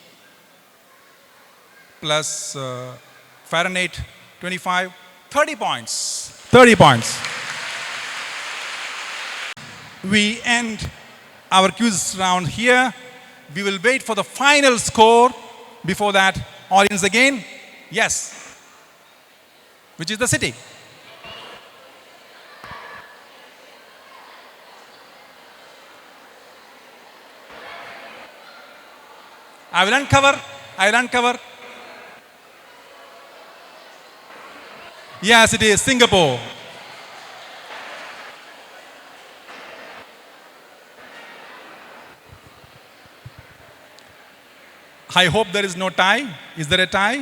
plus Fahrenheit 25, 30 points. 30 points. We end our quiz round here. We will wait for the final score. Before that, audience again. Yes. Which is the city? I will uncover. Yes, it is Singapore. I hope there is no tie. Is there a tie?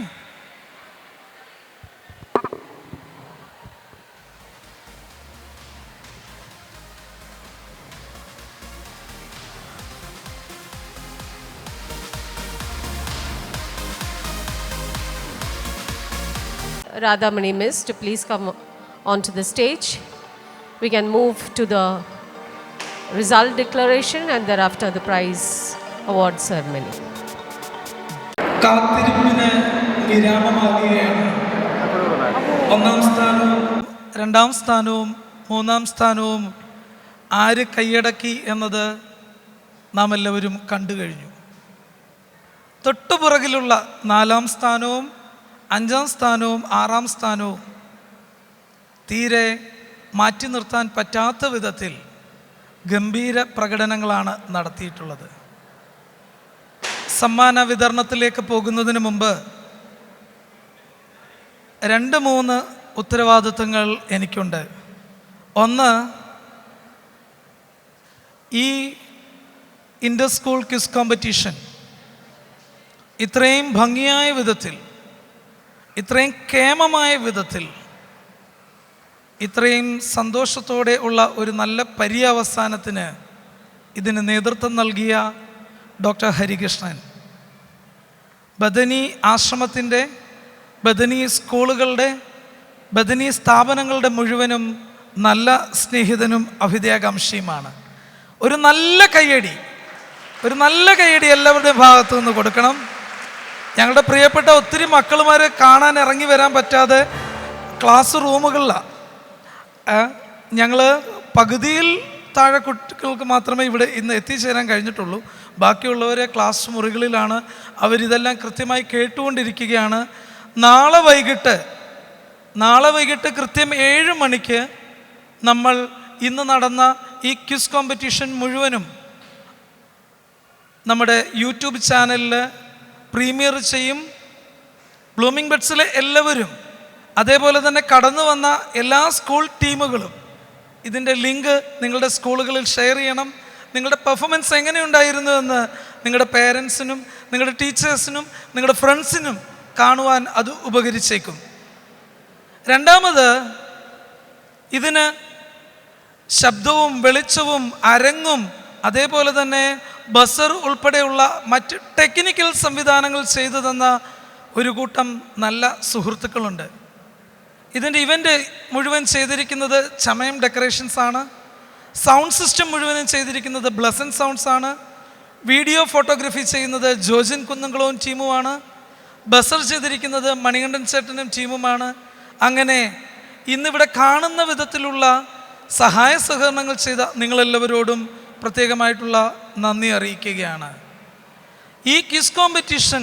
Radhamani Miss to please come onto the stage. We can move to the result declaration and thereafter the prize award ceremony. കാത്തിരിപ്പിന് വിരാമമാകുകയാണ്. ഒന്നാം സ്ഥാനവും രണ്ടാം സ്ഥാനവും മൂന്നാം സ്ഥാനവും ആര് കൈയടക്കി എന്നത് നാം എല്ലാവരും കണ്ടു കഴിഞ്ഞു. തൊട്ടുപുറകിലുള്ള നാലാം സ്ഥാനവും അഞ്ചാം സ്ഥാനവും ആറാം സ്ഥാനവും തീരെ മാറ്റി നിർത്താൻ പറ്റാത്ത വിധത്തിൽ ഗംഭീര പ്രകടനങ്ങളാണ് നടത്തിയിട്ടുള്ളത്. സമ്മാന വിതരണത്തിലേക്ക് പോകുന്നതിന് മുമ്പ് 2-3 ഉത്തരവാദിത്തങ്ങൾ എനിക്കുണ്ട്. ഒന്ന്, ഈ ഇൻ്റർ സ്കൂൾ ക്വിസ് കോമ്പറ്റീഷൻ ഇത്രയും ഭംഗിയായ വിധത്തിൽ, ഇത്രയും കേമമായ വിധത്തിൽ, ഇത്രയും സന്തോഷത്തോടെ ഉള്ള ഒരു നല്ല പര്യവസാനത്തിന് ഇതിന് നേതൃത്വം നൽകിയ ഡോക്ടർ ഹരികൃഷ്ണൻ, ബഥനി ആശ്രമത്തിൻ്റെ, ബഥനി സ്കൂളുകളുടെ, ബഥനി സ്ഥാപനങ്ങളുടെ മുഴുവനും നല്ല സ്നേഹിതനും അഭ്യുദയകാംക്ഷിയുമാണ്. ഒരു നല്ല കയ്യടി എല്ലാവരുടെയും ഭാഗത്തു നിന്ന് കൊടുക്കണം. ഞങ്ങളുടെ പ്രിയപ്പെട്ട ഒത്തിരി മക്കളുമാർ കാണാൻ ഇറങ്ങി വരാൻ പറ്റാതെ ക്ലാസ് റൂമുകളിലാണ്. ഞങ്ങൾ പകുതിയിൽ താഴെ കുട്ടികൾക്ക് മാത്രമേ ഇവിടെ ഇന്ന് എത്തിച്ചേരാൻ കഴിഞ്ഞിട്ടുള്ളൂ. ബാക്കിയുള്ളവരെ ക്ലാസ് മുറികളിലാണ്. അവരിതെല്ലാം കൃത്യമായി കേട്ടുകൊണ്ടിരിക്കുകയാണ്. നാളെ വൈകിട്ട് കൃത്യം 7 മണിക്ക് നമ്മൾ ഇന്ന് നടന്ന ഈ ക്വിസ് കോമ്പറ്റീഷൻ മുഴുവനും നമ്മുടെ യൂട്യൂബ് ചാനലിൽ പ്രീമിയർ ചെയ്യും. ബ്ലൂമിംഗ് ബഡ്സിലെ എല്ലാവരും, അതേപോലെ തന്നെ കടന്നു വന്ന എല്ലാ സ്കൂൾ ടീമുകളും ഇതിൻ്റെ ലിങ്ക് നിങ്ങളുടെ സ്കൂളുകളിൽ ഷെയർ ചെയ്യണം. നിങ്ങളുടെ പെർഫോമൻസ് എങ്ങനെയുണ്ടായിരുന്നു എന്ന് നിങ്ങളുടെ പേരൻസിനും നിങ്ങളുടെ ടീച്ചേഴ്സിനും നിങ്ങളുടെ ഫ്രണ്ട്സിനും കാണുവാൻ അത് ഉപകരിച്ചേക്കും. രണ്ടാമത്, ഇതിന് ശബ്ദവും വെളിച്ചവും അരങ്ങും അതേപോലെ തന്നെ ബസർ ഉൾപ്പെടെയുള്ള മറ്റ് ടെക്നിക്കൽ സംവിധാനങ്ങൾ ചെയ്തു തന്ന ഒരു കൂട്ടം നല്ല സുഹൃത്തുക്കളുണ്ട്. ഇതിൻ്റെ ഇവൻ്റ് മുഴുവൻ ചെയ്തിരിക്കുന്നത് ചമയം ഡെക്കറേഷൻസ് ആണ്. സൗണ്ട് സിസ്റ്റം മുഴുവനും ചെയ്തിരിക്കുന്നത് ബ്ലസൻ സൗണ്ട്സ് ആണ്. വീഡിയോ ഫോട്ടോഗ്രാഫി ചെയ്യുന്നത് ജോജിൻ കുന്നംകുളവും ടീമുമാണ്. ബസർ ചെയ്തിരിക്കുന്നത് മണികണ്ഠൻ ചേട്ടനും ടീമുമാണ്. അങ്ങനെ ഇന്നിവിടെ കാണുന്ന വിധത്തിലുള്ള സഹായ സഹകരണങ്ങൾ ചെയ്ത നിങ്ങളെല്ലാവരോടും പ്രത്യേകമായിട്ടുള്ള നന്ദി അറിയിക്കുകയാണ്. ഈ ക്വിസ് കോമ്പറ്റീഷൻ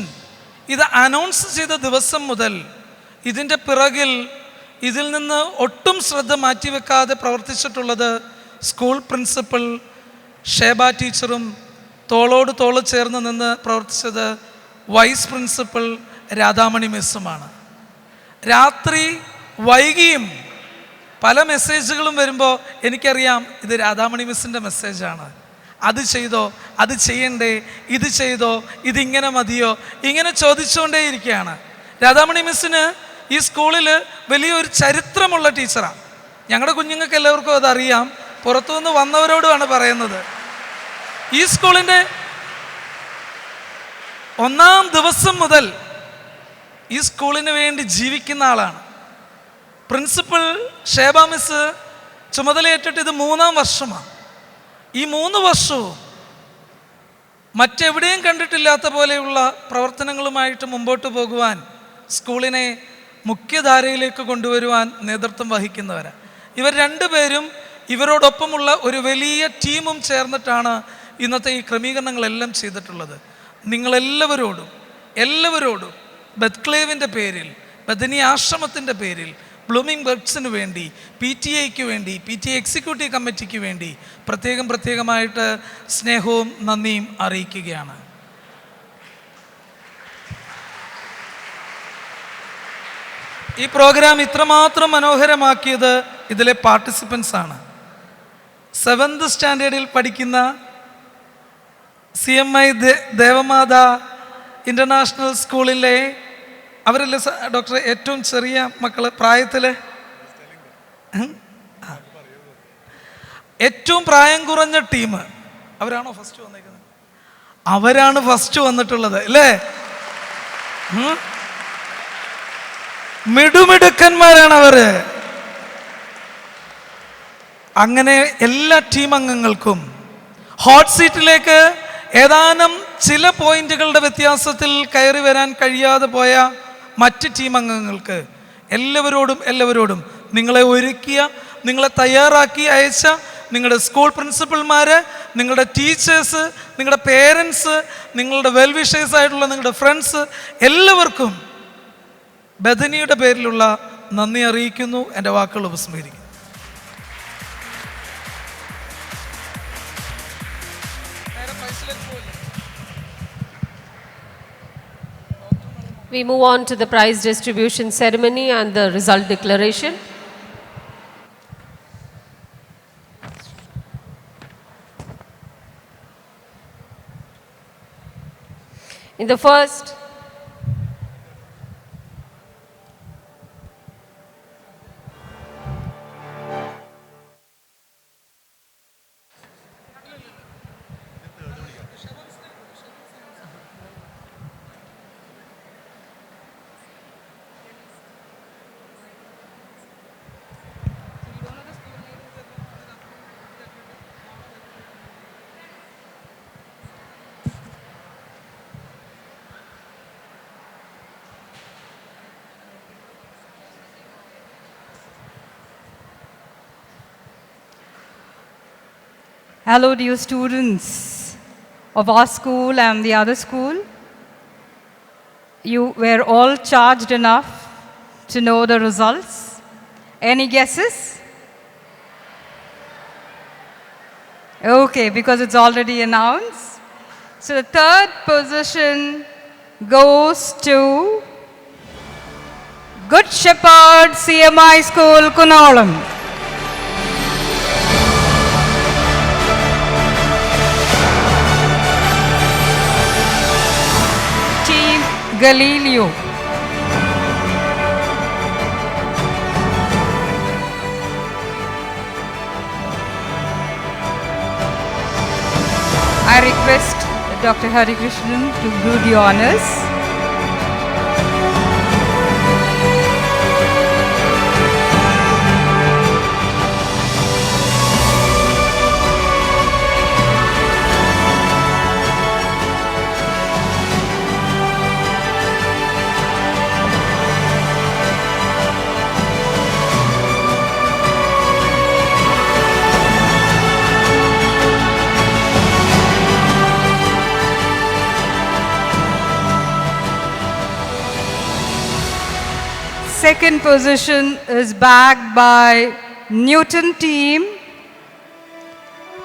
ഇത് അനൗൺസ് ചെയ്ത ദിവസം മുതൽ ഇതിൻ്റെ പിറകിൽ ഇതിൽ നിന്ന് ഒട്ടും ശ്രദ്ധ മാറ്റിവെക്കാതെ പ്രവർത്തിച്ചിട്ടുള്ളത് സ്കൂൾ പ്രിൻസിപ്പൽ ഷേബ ടീച്ചറും തോളോട് തോള് ചേർന്ന് നിന്ന് പ്രവർത്തിച്ചത് വൈസ് പ്രിൻസിപ്പൽ രാധാമണി മിസ്സുമാണ്. രാത്രി വൈകിയും പല മെസ്സേജുകളും വരുമ്പോൾ എനിക്കറിയാം ഇത് രാധാമണി മിസ്സിൻ്റെ മെസ്സേജാണ്. അത് ചെയ്തോ, അത് ചെയ്യണ്ടേ, ഇത് ചെയ്തോ, ഇതിങ്ങനെ മതിയോ, ഇങ്ങനെ ചോദിച്ചുകൊണ്ടേയിരിക്കുകയാണ്. രാധാമണി മിസ്സിന് ഈ സ്കൂളിൽ വലിയൊരു ചരിത്രമുള്ള ടീച്ചറാണ്. ഞങ്ങളുടെ കുഞ്ഞുങ്ങൾക്ക് എല്ലാവർക്കും അതറിയാം. പുറത്തുനിന്ന് വന്നവരോടുമാണ് പറയുന്നത്. ഈ ഒന്നാം ദിവസം മുതൽ ഈ സ്കൂളിന് വേണ്ടി ജീവിക്കുന്ന ആളാണ്. പ്രിൻസിപ്പൽ ഷേബ മിസ് ചുമതലയേറ്റിട്ട് ഇത് 3-ാം വർഷമാണ്. ഈ 3 വർഷവും മറ്റെവിടെയും കണ്ടിട്ടില്ലാത്ത പോലെയുള്ള പ്രവർത്തനങ്ങളുമായിട്ട് മുമ്പോട്ട് പോകുവാൻ, സ്കൂളിനെ മുഖ്യധാരയിലേക്ക് കൊണ്ടുവരുവാൻ നേതൃത്വം വഹിക്കുന്നവരാണ്. ഇവർ രണ്ടുപേരും ഇവരോടൊപ്പമുള്ള ഒരു വലിയ ടീമും ചേർന്നിട്ടാണ് ഇന്നത്തെ ഈ ക്രമീകരണങ്ങളെല്ലാം ചെയ്തിട്ടുള്ളത്. എല്ലാവരോടും ബെത്ക്ലേവിൻ്റെ പേരിൽ, ബഥനിയ ആശ്രമത്തിൻ്റെ പേരിൽ, ബ്ലൂമിംഗ് ബർഡ്സിന് വേണ്ടി, PTA വേണ്ടി, PTA എക്സിക്യൂട്ടീവ് കമ്മിറ്റിക്ക് വേണ്ടി പ്രത്യേകമായിട്ട് സ്നേഹവും നന്ദിയും അറിയിക്കുകയാണ്. ഈ പ്രോഗ്രാം ഇത്രമാത്രം മനോഹരമാക്കിയത് ഇതിലെ പാർട്ടിസിപ്പൻസ് ആണ്. 7th സ്റ്റാൻഡേർഡിൽ പഠിക്കുന്ന CMI ദേവമാത ഇൻ്റർനാഷണൽ സ്കൂളിലെ അവരല്ലേ ഡോക്ടർ ഏറ്റവും ചെറിയ മക്കള് പ്രായത്തിൽ ഏറ്റവും പ്രായം കുറഞ്ഞ ടീം അവരാണോ ഫസ്റ്റ് വന്നേക്കുന്നത്? അവരാണ് ഫസ്റ്റ് വന്നിട്ടുള്ളത് അല്ലേ? മിടുമിടുക്കന്മാരാണ് അവര്. അങ്ങനെ എല്ലാ ടീം അംഗങ്ങൾക്കും ഹോട്ട് സീറ്റിലേക്ക് ഏതാനും ചില പോയിന്റുകളുടെ വ്യത്യാസത്തിൽ കയറി വരാൻ കഴിയാതെ പോയ മറ്റ് ടീം അംഗങ്ങൾക്ക് എല്ലാവരോടും നിങ്ങളെ ഒരുക്കിയ, നിങ്ങളെ തയ്യാറാക്കി അയച്ച നിങ്ങളുടെ സ്കൂൾ പ്രിൻസിപ്പൽമാർ, നിങ്ങളുടെ ടീച്ചേഴ്സ്, നിങ്ങളുടെ പേരൻസ്, നിങ്ങളുടെ വെൽവിഷേഴ്സ് ആയിട്ടുള്ള നിങ്ങളുടെ ഫ്രണ്ട്സ്, എല്ലാവർക്കും ബഥനിയുടെ പേരിലുള്ള നന്ദി അറിയിക്കുന്നു. എൻ്റെ വാക്കുകൾ ഉപസ്മരിക്കുന്നു. We move on to the prize distribution ceremony and the result declaration. In the first Hello, dear students of our school and the other school. You were all charged enough to know the results. Any guesses? Okay, because it's already announced. So the third position goes to Good Shepherd CMI School, Kunalam. Galileo. I request Dr. Hari Krishnan to do the honors. Second position is bagged by Newton team,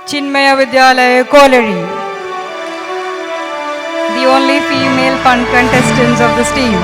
Chinmaya Vidyalaya, Kolari. The only female contestants of this team.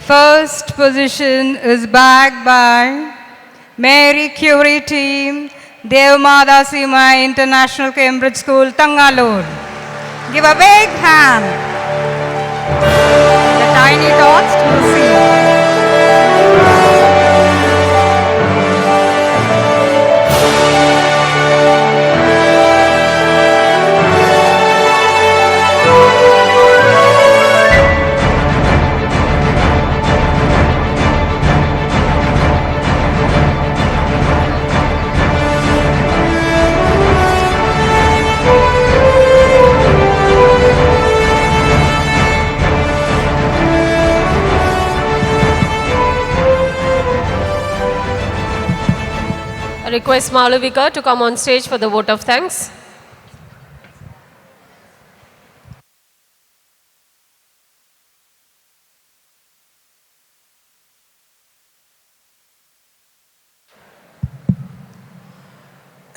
First position is bagged by Mary Curie team, Devmada Sima International Cambridge School, Tangalore. Give a big hand. The tiny tots to see. I request Malavika to come on stage for the vote of thanks.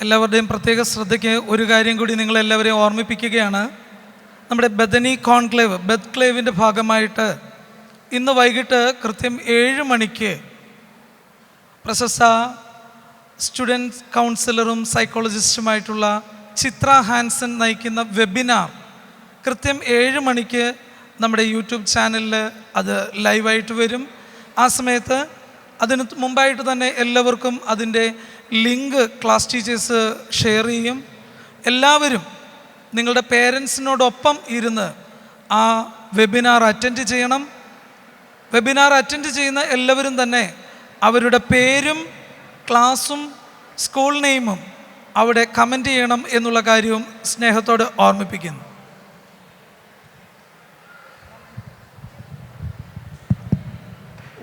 എല്ലാവരുടെയും പ്രത്യേക ശ്രദ്ധയ്ക്ക് ഒരു കാര്യം കൂടി നിങ്ങളെല്ലാവരെയും ഓർമ്മിപ്പിക്കുകയാണ്. നമ്മുടെ Bethany conclave ബെത്ക്ലേവിൻ്റെ ഭാഗമായിട്ട് ഇന്ന് വൈകിട്ട് കൃത്യം 7 മണിക്ക് പ്രശസ്ത സ്റ്റുഡൻറ് കൗൺസിലറും സൈക്കോളജിസ്റ്റുമായിട്ടുള്ള ചിത്ര ഹാൻസൺ നയിക്കുന്ന വെബിനാർ കൃത്യം 7 മണിക്ക് നമ്മുടെ യൂട്യൂബ് ചാനലിൽ അത് ലൈവായിട്ട് വരും. ആ സമയത്ത് അതിന് മുമ്പായിട്ട് തന്നെ എല്ലാവർക്കും അതിൻ്റെ ലിങ്ക് ക്ലാസ് ടീച്ചേഴ്സ് ഷെയർ ചെയ്യും. എല്ലാവരും നിങ്ങളുടെ പേരൻസിനോടൊപ്പം ഇരുന്ന് ആ വെബിനാർ അറ്റൻഡ് ചെയ്യണം. വെബിനാർ അറ്റൻഡ് ചെയ്യുന്ന എല്ലാവരും തന്നെ അവരുടെ പേരും ക്ലാസ്സും സ്കൂൾ നെയിമും അവിടെ കമൻറ്റ് ചെയ്യണം എന്നുള്ള കാര്യവും സ്നേഹത്തോടെ ഓർമ്മിപ്പിക്കുന്നു.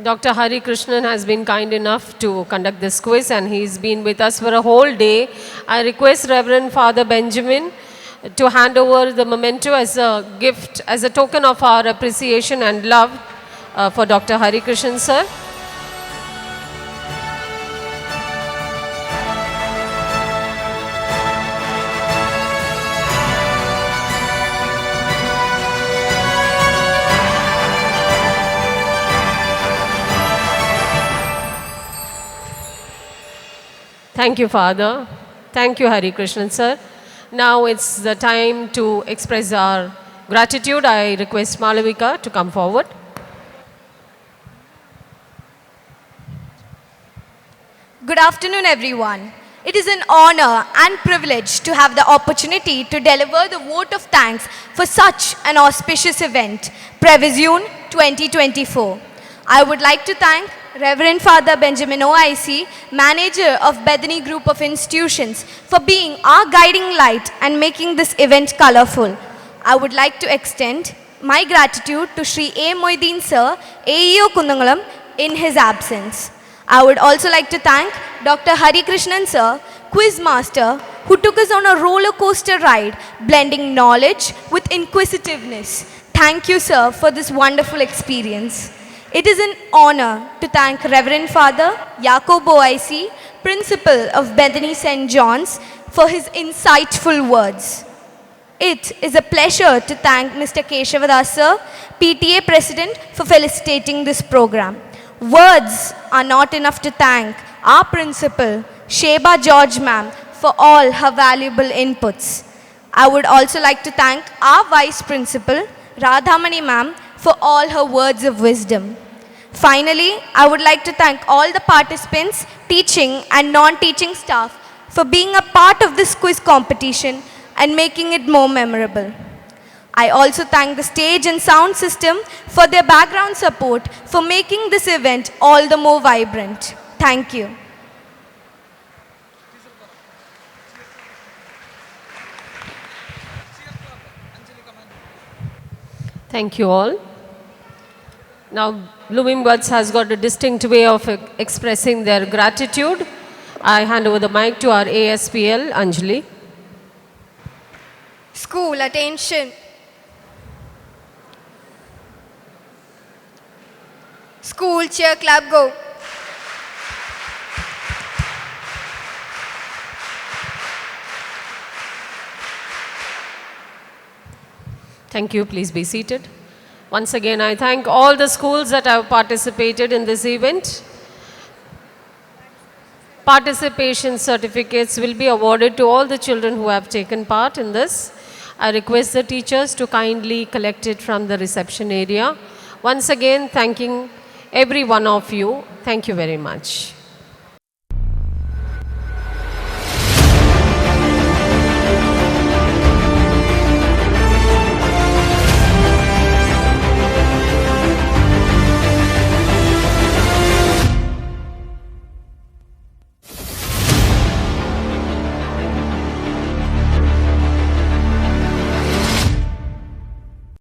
Dr. Hari Krishnan has been kind enough to conduct this quiz and he's been with us for a whole day. I request Reverend Father Benjamin to hand over the memento as a gift, as a token of our appreciation and love for Dr. Hari Krishnan sir. Thank you, Father. Thank you, Hari Krishnan sir. Now it's the time to express our gratitude. I request Malavika to come forward. Good afternoon, everyone. It is an honor and privilege to have the opportunity to deliver the vote of thanks for such an auspicious event, PREVIZIUNE 2024. I would like to thank Reverend Father Benjamin OIC, manager of Bethany Group of Institutions, for being our guiding light and making this event colorful. I would like to extend my gratitude to Sri A. Moideen sir, AEO Kundangalam, in his absence. I would also like to thank Dr. Hari Krishnan sir, quiz master, who took us on a roller coaster ride, blending knowledge with inquisitiveness. Thank you, sir, for this wonderful experience. It is an honor to thank Reverend Father Jacob OIC, Principal of Bethany St. John's, for his insightful words. It is a pleasure to thank Mr. Keshavadas sir, PTA President, for felicitating this program. Words are not enough to thank our Principal, Sheba George ma'am, for all her valuable inputs. I would also like to thank our Vice Principal, Radhamani ma'am, for all her words of wisdom. Finally, I would like to thank all the participants, teaching and non-teaching staff, for being a part of this quiz competition and making it more memorable. I also thank the stage and sound system for their background support for making this event all the more vibrant. Thank you. Thank you all. Now, Blooming Buds has got a distinct way of expressing their gratitude. I hand over the mic to our ASPL, Anjali. School, attention. School cheer club, go. Thank you. Please be seated. Once again, I thank all the schools that have participated in this event. Participation certificates will be awarded to all the children who have taken part in this. I request the teachers to kindly collect it from the reception area. Once again, thanking every one of you. Thank you very much.